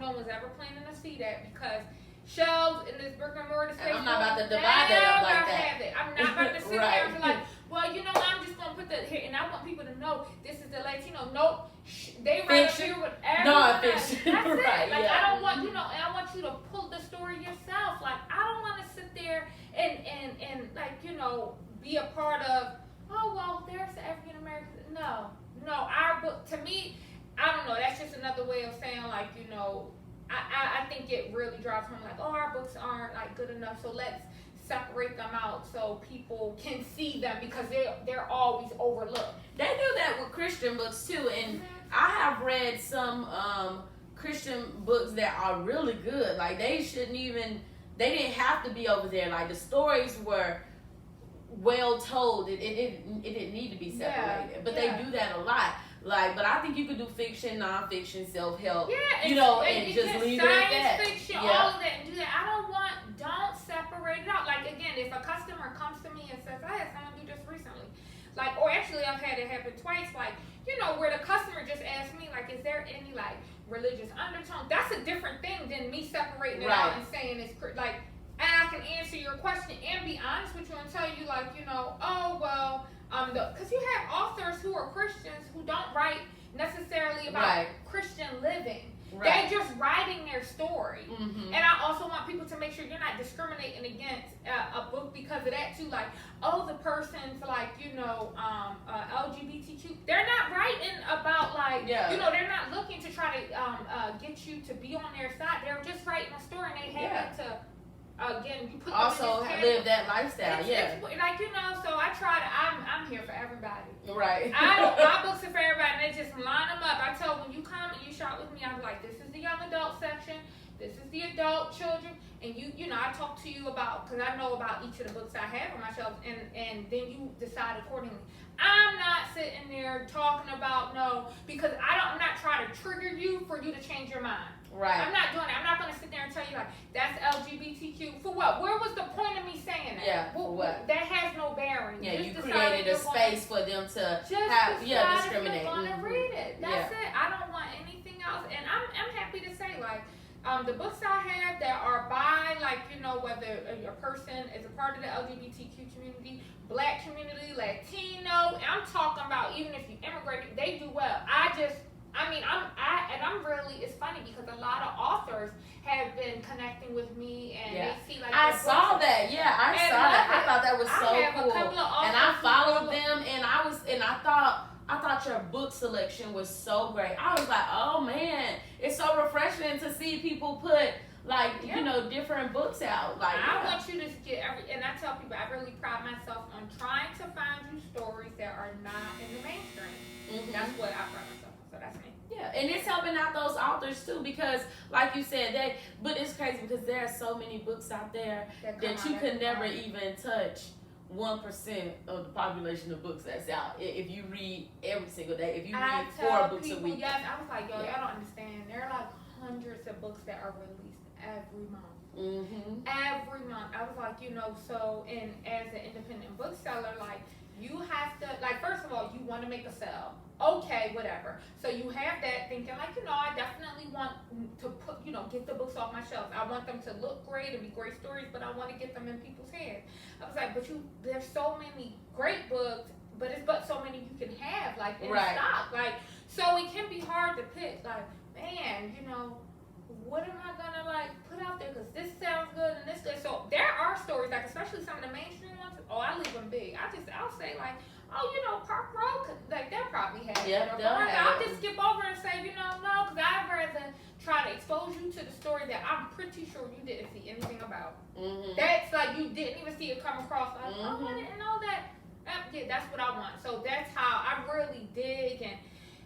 no one's ever planning to see that because Shelves in this brick and mortar space. I'm not about to divide that up like that. Have it. I'm not about to sit there and be like, well, I'm just going to put that here. And I want people to know this is the Latino. Nope. They right here with everyone. That's it. Like, I don't want, and I want you to pull the story yourself. Like, I don't want to sit there and like, be a part of, oh, well, there's the African American. No, our book, to me, I don't know, that's just another way of saying, like, I think it really drives home, like, oh, our books aren't, like, good enough, so let's separate them out so people can see them because they're always overlooked. They do that with Christian books, too, and I have read some Christian books that are really good. Like, they didn't have to be over there. Like, the stories were well told. It didn't need to be separated, but they do that a lot. Like, but I think you could do fiction, nonfiction, self-help, and just leave it at that. Science fiction, all of that, and do that. Don't separate it out. Like, again, if a customer comes to me and says, I had someone do this recently, like, or actually I've had it happen twice, like, where the customer just asked me, like, is there any, like, religious undertone? That's a different thing than me separating it out and saying it's, like, and I can answer your question and be honest with you and tell you, like, oh, well, because you have authors who are Christians who don't write necessarily about Christian living. They're just writing their story. And I also want people to make sure you're not discriminating against a book because of that too. Like, oh, the person's like, LGBTQ. They're not writing about like, they're not looking to try to get you to be on their side. They're just writing a story and they have to. Again, you put also live that lifestyle. It's like, so I try to. I'm here for everybody. Right. My books are for everybody, and they just line them up. I tell when you come and you shop with me, I'm like, this is the young adult section, this is the adult children, and I talk to you about because I know about each of the books I have on my shelf, and then you decide accordingly. I'm not sitting there talking about because I'm not trying to trigger you for you to change your mind. Right. I'm not doing it. I'm not going to sit there and tell you like that's LGBTQ for what? Where was the point of me saying that? Yeah. For what? That has no bearing. Yeah, you created a space for them to discriminate. You're going to read it. That's it. I don't want anything else. And I'm happy to say like the books I have that are by like whether a person is a part of the LGBTQ community, Black community, Latino. I'm talking about even if you immigrated, they do well. I mean, I'm really, it's funny because a lot of authors have been connecting with me and they see like I saw that. Yeah, I saw that. I thought that was so cool. And I followed them and I thought your book selection was so great. I was like, oh man, it's so refreshing to see people put like, you know, different books out. Like, I want you to get and I tell people I really pride myself on trying to find you stories that are not in the mainstream. Mm-hmm. That's what I pride myself on. So that's me. Yeah, and it's helping out those authors too because, like you said, but it's crazy because there are so many books out there that you could never even touch 1% of the population of books that's out. If you read every single day, if you read 4 books a week. Yes, I was like, yo, y'all don't understand. There are like hundreds of books that are released every month. Mm-hmm. Every month. I was like, you know, so as an independent bookseller, like you have to, like, first of all, you want to make a sale. Okay, whatever. So you have that thinking, like, you know, I definitely want to put, you know, get the books off my shelves. I want them to look great and be great stories, but I want to get them in people's hands. I was like, but there's so many great books, but it's so many you can have, like, in stock. Like, so it can be hard to pick, like, man, you know, what am I gonna like put out there? Because this sounds good and this good. So there are stories, like especially some of the mainstream ones. Oh, I leave them big. I'll say like, oh, you know, Park Road, like they'll probably have it. I'll just skip over and say, you know, no, because I'd rather try to expose you to the story that I'm pretty sure you didn't see anything about. Mm-hmm. That's like you didn't even see it come across. Like, oh, I didn't know that. Yeah, that's what I want. So that's how I really dig and.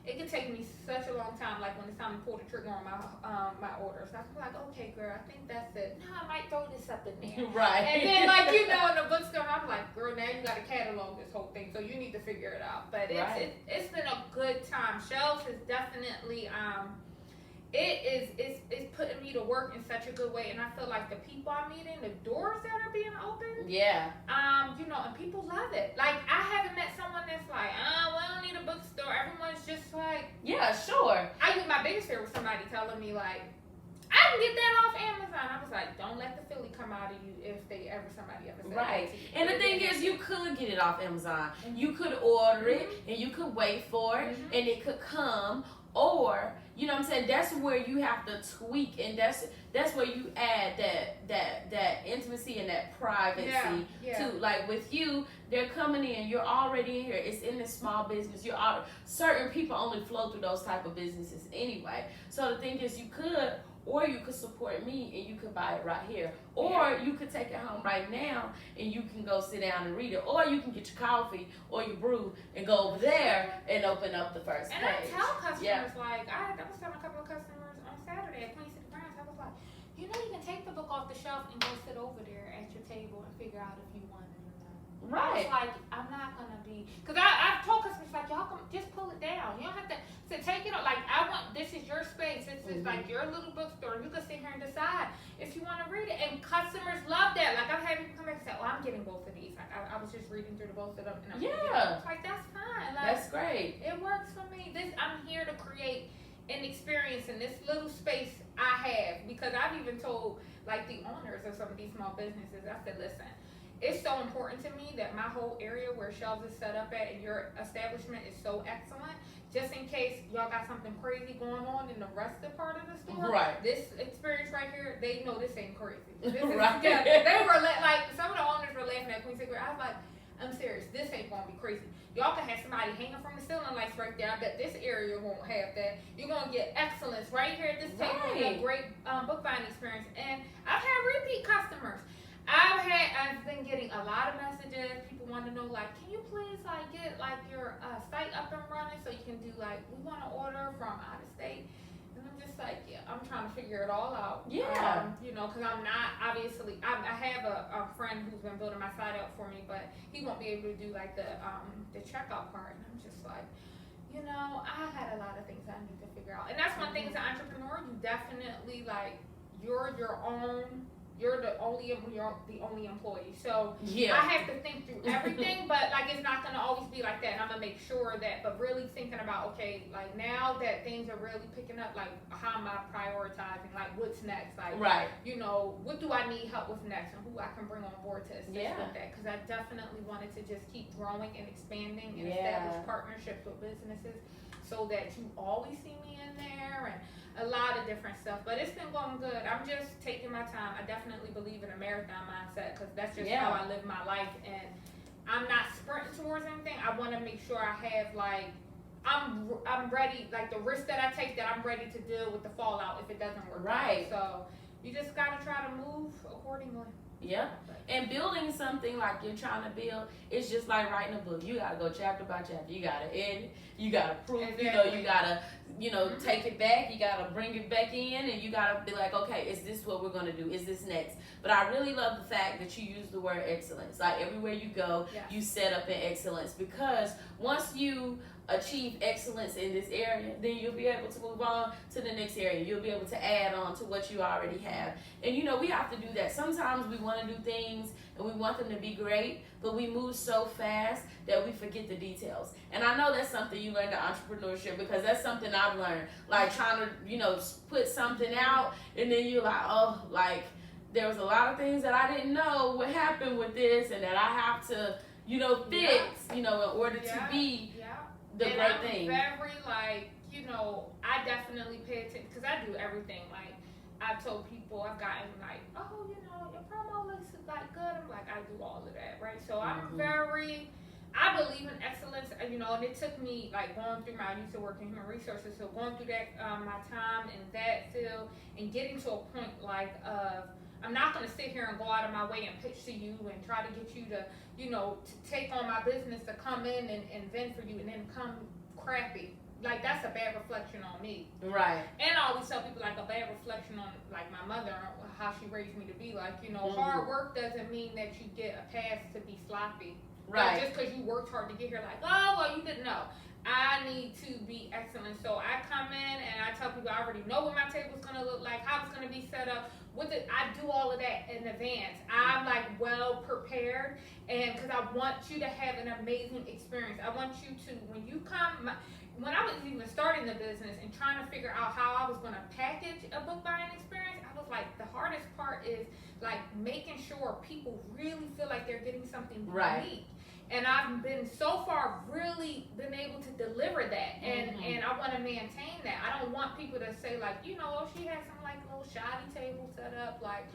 It can take me such a long time, like when it's time to pull the trigger on my orders. I'm like, okay, girl, I think that's it. No, I might throw this up in there. Right. And then, like, you know, in the bookstore, I'm like, girl, now you got to catalog this whole thing, so you need to figure it out. But it's been a good time. Shelves is definitely, it's putting me to work in such a good way, and I feel like the people I'm meeting, the doors that are being opened, you know, and people love it. Like I haven't met someone that's like, well, I don't need a bookstore. Everyone's just like, yeah, sure. My biggest fear was somebody telling me like, I can get that off Amazon. I was like, don't let the Philly come out of you if somebody ever said right. That. And the thing is, you could get it off Amazon. Mm-hmm. You could order it and you could wait for it and it could come. Or, you know what I'm saying, that's where you have to tweak, and that's where you add that intimacy and that privacy too. Like with you, they're coming in, you're already in here. It's in this small business. Certain people only flow through those type of businesses anyway. So the thing is, you could support me and you could buy it right here. Or you could take it home right now and you can go sit down and read it. Or you can get your coffee or your brew and go over there and open up the first page. And I tell customers, like, I was telling a couple of customers on Saturday at Queen City Brands, I was like, you know, you can take the book off the shelf and go sit over there at your table and figure out if you want it or not. Right. I was like, I'm not going to be, because I've told customers, like, y'all can just pull it down. You don't have to take it off. Like, this is your space. This is like your little bookstore. You can sit here and decide if you want to read it. And customers love that. Like, I've had people come back and say, oh, I'm getting both of these. Like, I was just reading through the both of them. And I'm like, that's fine. Like, that's great. It works for me. I'm here to create an experience in this little space I have. Because I've even told, like, the owners of some of these small businesses, I said, listen, it's so important to me that my whole area where shelves is set up at and your establishment is so excellent. Just in case y'all got something crazy going on in the rest of the part of the store. Right. This experience right here, they know this ain't crazy. This is, right. They were like, some of the owners were laughing at Queen City. I was like, I'm serious. This ain't gonna be crazy. Y'all can have somebody hanging from the ceiling lights right there. I bet this area won't have that. You're gonna get excellence right here at this table. Right. A great book buying experience. And I've had repeat customers. I've been getting a lot of messages. People want to know, like, can you please like get like your site up and running so you can do like, we want to order from out of state. And I'm just like, yeah, I'm trying to figure it all out. Yeah. You know, because I'm not obviously. I have a friend who's been building my site up for me, but he won't be able to do like the checkout part. And I'm just like, you know, I had a lot of things I need to figure out. And that's one thing as an entrepreneur, you definitely like you're your own. You're the only employee. So I have to think through everything, but like it's not gonna always be like that. And I'm gonna make sure that, but really thinking about, okay, like now that things are really picking up, like how am I prioritizing? Like what's next? Like, right. You know, what do I need help with next, and who I can bring on board to assist with that? Because I definitely wanted to just keep growing and expanding and establish partnerships with businesses. so that you always see me in there, and a lot of different stuff. But it's been going good. I'm just taking my time. I definitely believe in a marathon mindset because that's just how I live my life. And I'm not sprinting towards anything. I want to make sure I have like I'm ready. Like the risk that I take, that I'm ready to deal with the fallout if it doesn't work. Right. So you just gotta try to move accordingly. Yep. And building something like you're trying to build, it's just like writing a book. You gotta go chapter by chapter. You gotta edit. You gotta prove. Exactly. You gotta, take it back. You gotta bring it back in, and you gotta be like, okay, is this what we're gonna do? Is this next? But I really love the fact that you use the word excellence. Like everywhere you go, you set up in excellence, because once you achieve excellence in this area, then you'll be able to move on to the next area. You'll be able to add on to what you already have. And we have to do that. Sometimes we want to do things and we want them to be great, but we move so fast that we forget the details. And I know that's something you learned in entrepreneurship, because that's something I've learned. Like trying to, put something out, and then you're like, oh, like there was a lot of things that I didn't know what happened with this, and that I have to, fix, in order to be the great thing. Very I definitely pay attention, because I do everything. Like I've told people, I've gotten like, oh, your promo looks like good. I'm like, I do all of that, right? So I believe in excellence, and it took me like going through I used to work in human resources, so going through that my time in that field and getting to a point like I'm not going to sit here and go out of my way and pitch to you and try to get you to, to take on my business, to come in and vent for you, and then come crappy. Like, that's a bad reflection on me. Right. And I always tell people, like, a bad reflection on, like, my mother, how she raised me to be. Like, hard work doesn't mean that you get a pass to be sloppy. Right. Like, just because you worked hard to get here, like, oh, well, you didn't know. I need to be excellent. So I come in and I tell people I already know what my table's going to look like, how it's going to be set up. I do all of that in advance. I'm like well prepared, and because I want you to have an amazing experience. I want you to, when you come, when I was even starting the business and trying to figure out how I was going to package a book buying experience, I was like, the hardest part is like making sure people really feel like they're getting something unique. And I've been so far really been able to deliver that, and I want to maintain that. I don't want people to say like, oh, she has some like little shoddy table set up, like,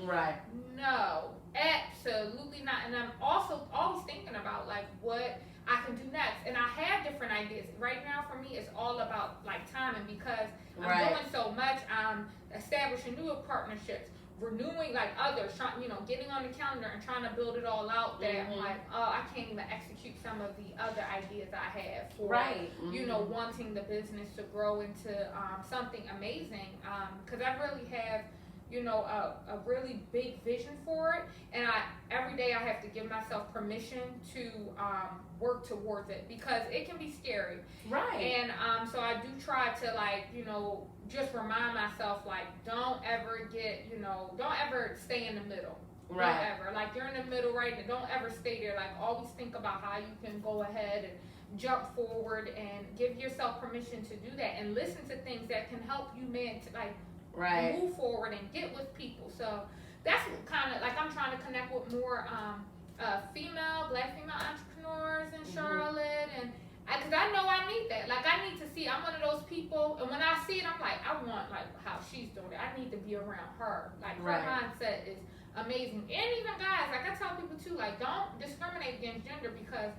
no, absolutely not. And I'm also always thinking about like what I can do next, and I have different ideas. Right now for me, it's all about like timing, because I'm doing so much. I'm establishing new partnerships, renewing like others, trying, getting on the calendar and trying to build it all out, that I'm like, oh, I can't even execute some of the other ideas I have for, wanting the business to grow into something amazing, because I really have, a really big vision for it, and every day I have to give myself permission to work towards it, because it can be scary. And so I do try to like, just remind myself, like, don't ever stay in the middle. Don't ever. Like, you're in the middle right now. Don't ever stay there. Like, always think about how you can go ahead and jump forward, and give yourself permission to do that, and listen to things that can help you move forward and get with people. So that's kind of like, I'm trying to connect with more black female entrepreneurs in Charlotte, and because I know I need that. Like, I need to see, I'm one of those people, and when I see it, I'm like, I want like how she's doing it. I need to be around her. Like, her mindset is amazing. And even guys, like I tell people too, like, don't discriminate against gender, because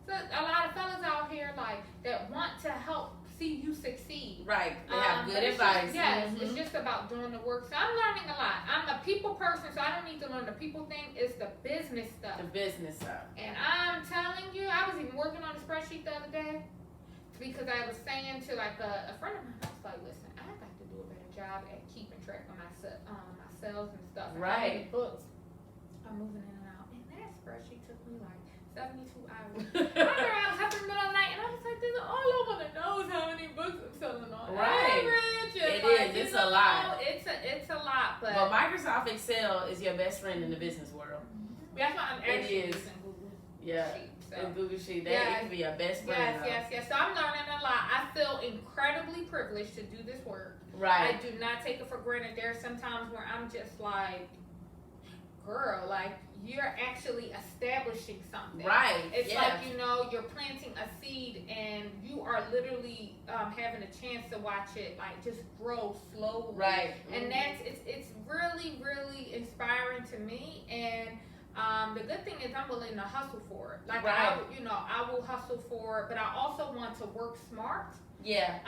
a lot of fellas out here like that want to help see you succeed. They have good advice. It's just about doing the work. So I'm learning a lot. I'm a people person, so I don't need to learn the people thing. It's the business stuff. And I'm telling you, I was even working on a spreadsheet the other day, because I was saying to like a friend of mine, I was like, listen, I got to do a better job at keeping track of my sales and stuff. And how many books I'm moving in and out. And that spreadsheet took me like 72 hours. I was up in the middle of the night, and I was like, all I want to know is how many books I'm selling on average. It's a lot. It's a lot, but Microsoft Excel is your best friend in the business world. That's why I'm actually using Google Sheet. And Google Sheet, that can be your best friend. Yes. So I'm learning a lot. I feel incredibly privileged to do this work. I do not take it for granted. There are some times where I'm just like, girl, like you're actually establishing something. Right. It's like, you know, you're planting a seed and you are literally having a chance to watch it like just grow slowly. Right. And it's really, really inspiring to me. And the good thing is I'm willing to hustle for it. Like I will hustle for it, but I also want to work smart. Yeah.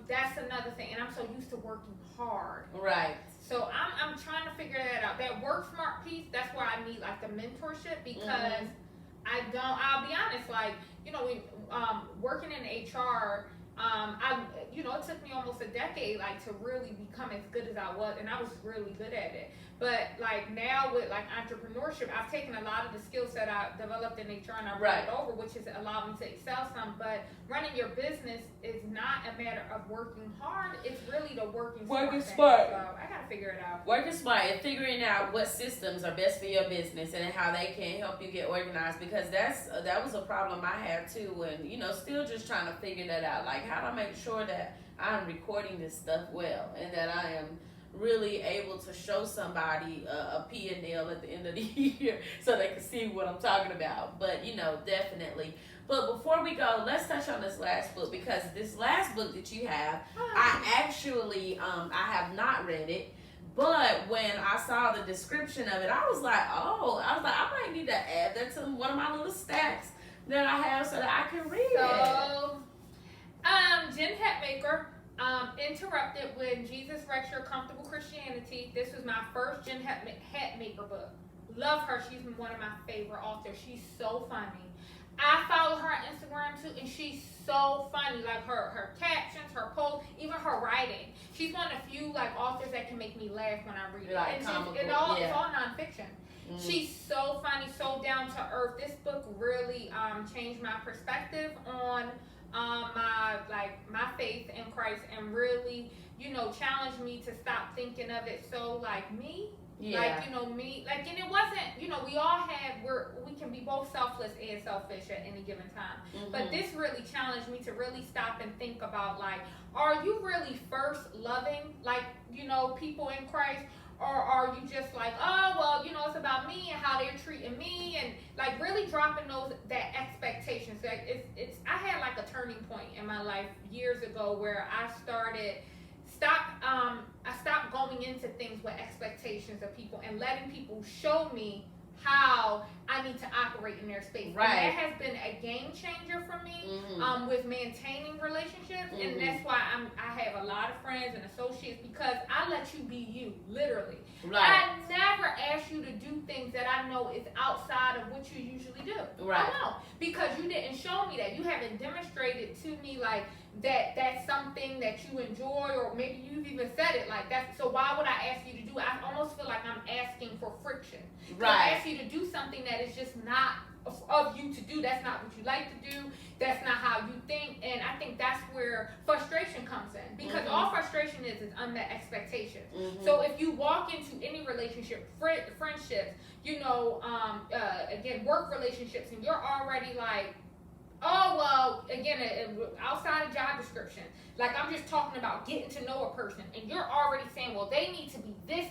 That's another thing. And I'm so used to working hard. Right. So I'm trying to figure that out. That work smart piece, that's where I need like the mentorship, because I'll be honest, like, you know, when working in HR, it took me almost a decade like to really become as good as I was, and I was really good at it. But like now with like entrepreneurship, I've taken a lot of the skill set I developed in HR and I brought it over, which has allowed me to excel some. But running your business is not a matter of working hard; it's really the working smart. So I gotta figure it out. Working smart and figuring out what systems are best for your business and how they can help you get organized, because that was a problem I had too, and still just trying to figure that out. Like, how do I make sure that I'm recording this stuff well and that I am really able to show somebody a P&L at the end of the year so they can see what I'm talking about. But definitely. But before we go, let's touch on this last book, because this last book that you have, I actually I have not read it, but when I saw the description of it, I was like, I might need to add that to one of my little stacks that I have so that I can read it. So Jen Hatmaker, Interrupted When Jesus Wrecks Your Comfortable Christianity. This was my first Jen Hatmaker book. Love her. She's one of my favorite authors. She's so funny. I follow her on Instagram too, and she's so funny. Like her captions, her posts, even her writing. She's one of the few like authors that can make me laugh when I read it. Like And it's all nonfiction. She's so funny, so down to earth. This book really changed my perspective on my faith in Christ, and really, challenged me to stop thinking of it so like me. Yeah. Like, me, like, and it wasn't, we all we can be both selfless and selfish at any given time. But this really challenged me to really stop and think about, like, are you really first loving, like, people in Christ? Or are you just like, oh, well, it's about me and how they're treating me, and like really dropping that expectations. Like I had like a turning point in my life years ago where I stopped going into things with expectations of people and letting people show me how I need to operate in their space. Right. And that has been a game changer for me with maintaining relationships. And that's why I have a lot of friends and associates, because I let you be you, literally. Right. I never ask you to do things that I know is outside of what you usually do. Right. I know, because you didn't show me that. You haven't demonstrated to me like that's something that you enjoy, or maybe you've even said it like that. So why would I ask you to do it? I almost feel like I'm asking for friction. Right. I ask you to do something that is just not of you to do. That's not what you like to do. That's not how you think. And I think that's where frustration comes in, because all frustration is unmet expectations. So if you walk into any relationship, friendships, again, work relationships, and you're already like, oh, well, again, outside of job description, like I'm just talking about getting to know a person, and you're already saying, well, they need to be this.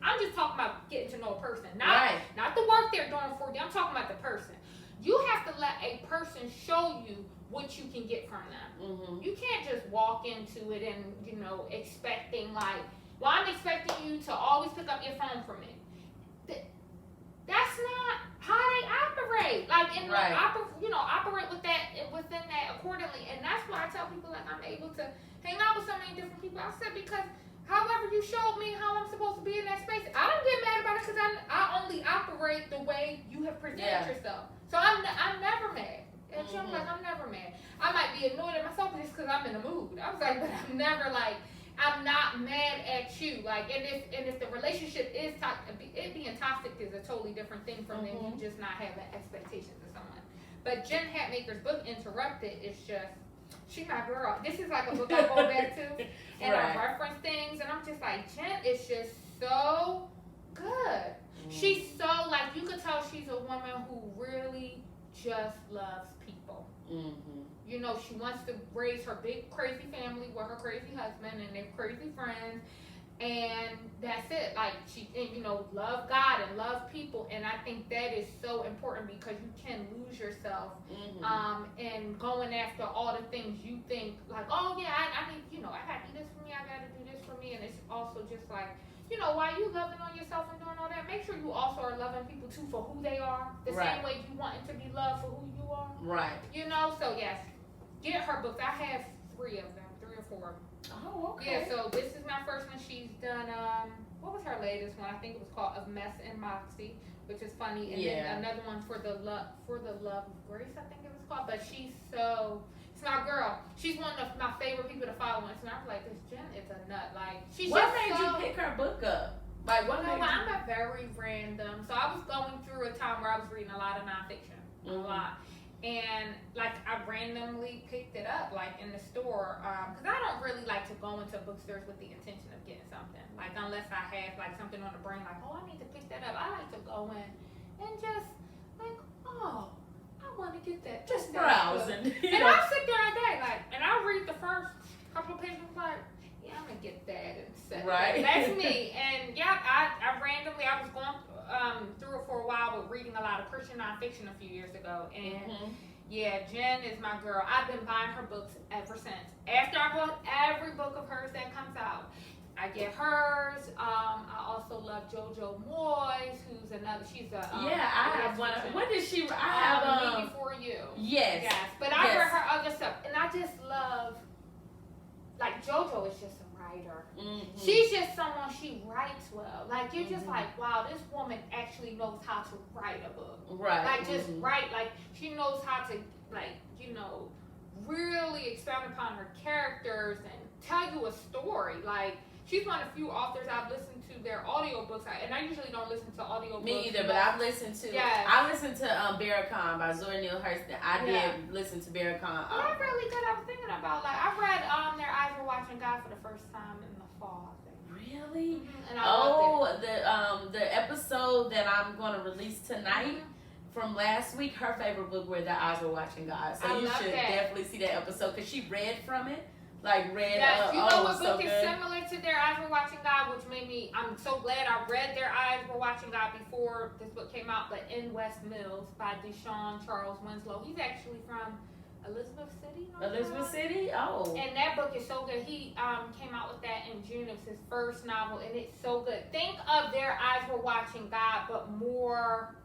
I'm just talking about getting to know a person, not the work they're doing for you. I'm talking about the person. You have to let a person show you what you can get from them. You can't just walk into it and, expecting like, well, I'm expecting you to always pick up your phone for me. That's not how they operate. Like, and operate within that accordingly. And that's why I tell people, like, I'm able to hang out with so many different people. I said, because however you showed me how I'm supposed to be in that space, I don't get mad about it, because I only operate the way you have presented yourself. So I'm never mad. And I'm like, I'm never mad. I might be annoyed at myself just because I'm in a mood. I was like, but I'm never like, I'm not mad at you. Like, and if the relationship is toxic, it being toxic is a totally different thing from than you just not having expectations of someone. But Jen Hatmaker's book, Interrupted, is just, she's my girl. This is like a book I go back to, and I reference things, and I'm just like, Jen is just so good. She's so, like, you could tell she's a woman who really just loves people. She wants to raise her big crazy family with her crazy husband and their crazy friends, and that's it. Like she, and, love God and love people, and I think that is so important because you can lose yourself, and going after all the things you think like, oh yeah, I need, I gotta do this for me, I gotta do this for me, and it's also just like, while you loving on yourself and doing all that, make sure you also are loving people too for who they are, the same way you want to be loved for who you are. Right. So yes, get her books. I have 3 of them, 3 or 4 of them. Oh, okay. Yeah, so this is my first one. She's done, what was her latest one? I think it was called Of Mess and Moxie, which is funny. And then another one for the Love of Grace, I think it was called. But she's it's my girl. She's one of my favorite people to follow on Instagram. I'm like, this Jen is a nut. Like, she's what made you pick her book up? Like, what made you? I'm a very random. So I was going through a time where I was reading a lot of nonfiction, a lot. And like I randomly picked it up like in the store, because I don't really like to go into bookstores with the intention of getting something, like unless I have like something on the brain, like, oh, I need to pick that up. I like to go in and just like, oh, I want to get that, just browsing. And I'll sit there all day, like, and I'll read the first couple of pages, like, yeah, I'm gonna get that and set right. That's me. And yeah, I randomly, I was going through it for a while, but reading a lot of Christian nonfiction a few years ago, and yeah, Jen is my girl. I've been buying her books ever since. After I bought every book of hers that comes out, I get hers. I also love JoJo Moyes, who's another. She's a I have one. What did she? I have Me Before You. Yes. But I read her other stuff, and I just love. Like JoJo is just a writer. She's just someone, she writes well. Like you're just like, wow, this woman actually knows how to write a book. Right. Like just write. Like she knows how to really expound upon her characters and tell you a story. Like she's one of the few authors I've listened to their audiobooks, and I usually don't listen to audiobooks. Me either, but I've listened to I listened to Barracon by Zora Neale Hurston. I did listen to Barracon. That's really good. I was thinking about I read Their Eyes Were Watching God for the first time in the fall, I think. Really? And I loved it. The episode that I'm gonna release tonight from last week, her favorite book were The Eyes Were Watching God. So you should definitely see that episode because she read from it. Yes, you know what book is similar to Their Eyes Were Watching God, which made me, I'm so glad I read Their Eyes Were Watching God before this book came out, but In West Mills by Deshaun Charles Winslow. He's actually from Elizabeth City, City? Oh. And that book is so good. He came out with that in June. It's his first novel, and it's so good. Think of Their Eyes Were Watching God, but more,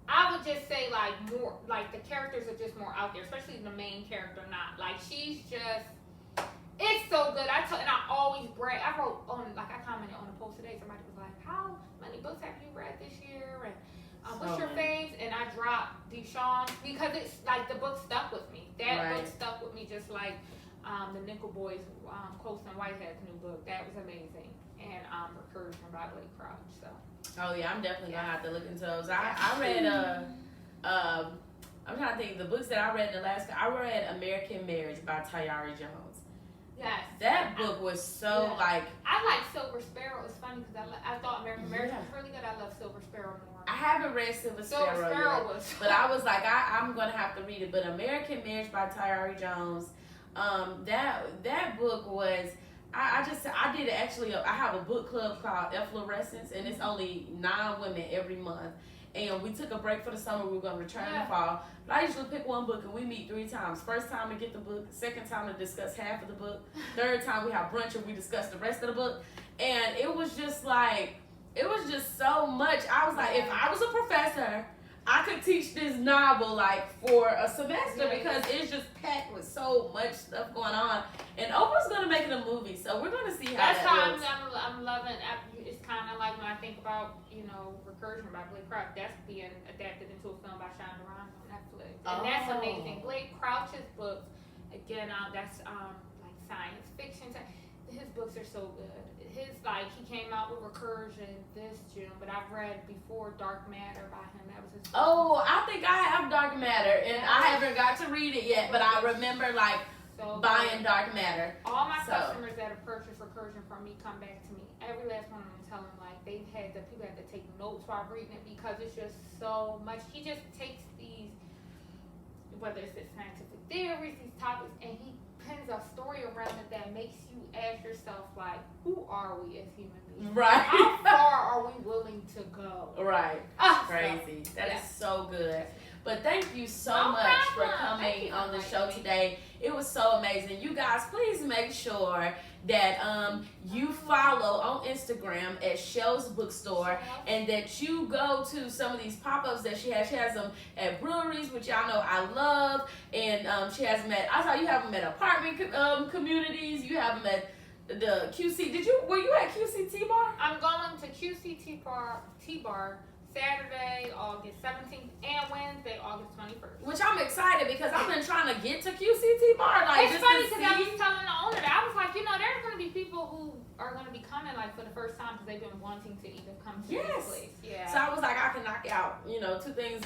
I would just say more, the characters are just more out there, especially the main character, not. She's just, it's so good. And I always brag. I wrote on, I commented on a post today, somebody was like, how many books have you read this year? And what's your faves? And I dropped Deshaun because it's, the book stuck with me. That book stuck with me just like the Nickel Boys, Colson Whitehead's new book. That was amazing. And Recursion by Blake Crouch, so. Oh yeah, I'm definitely gonna have to look into those. I read I'm trying to think the books that I read in Alaska. I read American Marriage by Tayari Jones. Yes. That book was so I like Silver Sparrow. It's funny because I thought American Marriage was really good. I love Silver Sparrow more. I haven't read Silver Sparrow yet, but I was like, I'm gonna have to read it. But American Marriage by Tayari Jones, that book was. I did actually. I have a book club called Efflorescence, and it's only 9 women every month. And we took a break for the summer. We were going to return in the fall. But I usually pick one book, and we meet 3 times. First time to get the book. Second time to discuss half of the book. Third time we have brunch, and we discuss the rest of the book. And it was just so much. I was like, if I was a professor, I could teach this novel for a semester because it's just packed with so much stuff going on. And Oprah's gonna make it a movie, so we're gonna see how that looks. I'm loving. It's kind of like when I think about Recursion by Blake Crouch. That's being adapted into a film by Shonda Rhimes on Netflix, and that's amazing. Blake Crouch's books, again, that's science fiction. His books are so good. He came out with Recursion this June, but I've read before Dark Matter by him. That was his first book. I think I have Dark Matter, and I haven't got to read it yet, but I remember buying Dark Matter. All my customers that have purchased Recursion from me come back to me. Every last one of them tell them people had to take notes while reading it because it's just so much. He just takes these whether it's his scientific theories, these topics, and he pins a story around it that makes you ask yourself, like, who are we as human beings? Right. How far are we willing to go? Right. Crazy. That is so good. But thank you so much for coming on the show today. It was so amazing. You guys, please make sure that you follow on Instagram at Shelves Bookstore, and that you go to some of these pop-ups that she has. She has them at breweries, which y'all know I love, and she has them at, I saw you have them at apartment communities. You have them at the QC. Were you at QC T-Bar? I'm going to QC T-Bar Saturday, August 17th, and Wednesday, August 21st. Which I'm excited because I've been trying to get to QCT Bar. Like, it's funny because I was telling the owner that I was like, there's going to be people who are going to be coming like for the first time because they've been wanting to even come to this place. Yeah. So I was like, I can knock out, two things,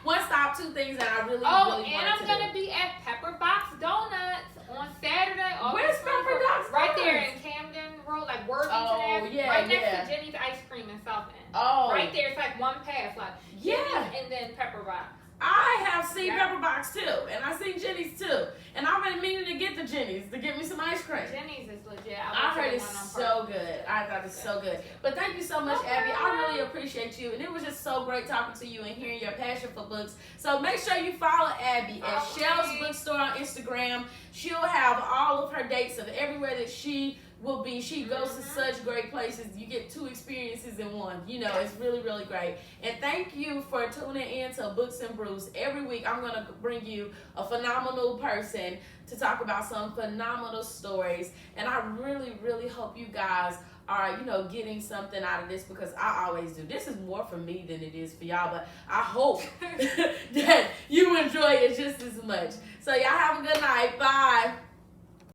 one stop, two things that I really, really wanted to do. And I'm going to be at Pepper Box Donuts on Saturday. Where's Pepper Box? Right there in Camden Road, like Worthington Ave. Right next to Jenny's Ice Cream in South End. Oh. Right there, it's like one pass, like Jenny's and then Pepper Box. I have seen Pepper Box too, and I've seen Jenny's too, and I've been meaning to get the Jenny's to get me some ice cream. Jenny's is legit. I heard it's so good. I thought it's so good. But thank you so much, Abby. I really appreciate you, and it was just so great talking to you and hearing your passion for books. So make sure you follow Abby at Shelves Bookstore on Instagram. She'll have all of her dates of everywhere that she will be. She goes to such great places. You get two experiences in one. It's really, really great. And thank you for tuning in to Books and Brews. Every week I'm going to bring you a phenomenal person to talk about some phenomenal stories. And I really, really hope you guys are, getting something out of this, because I always do. This is more for me than it is for y'all, but I hope that you enjoy it just as much. So y'all have a good night. Bye.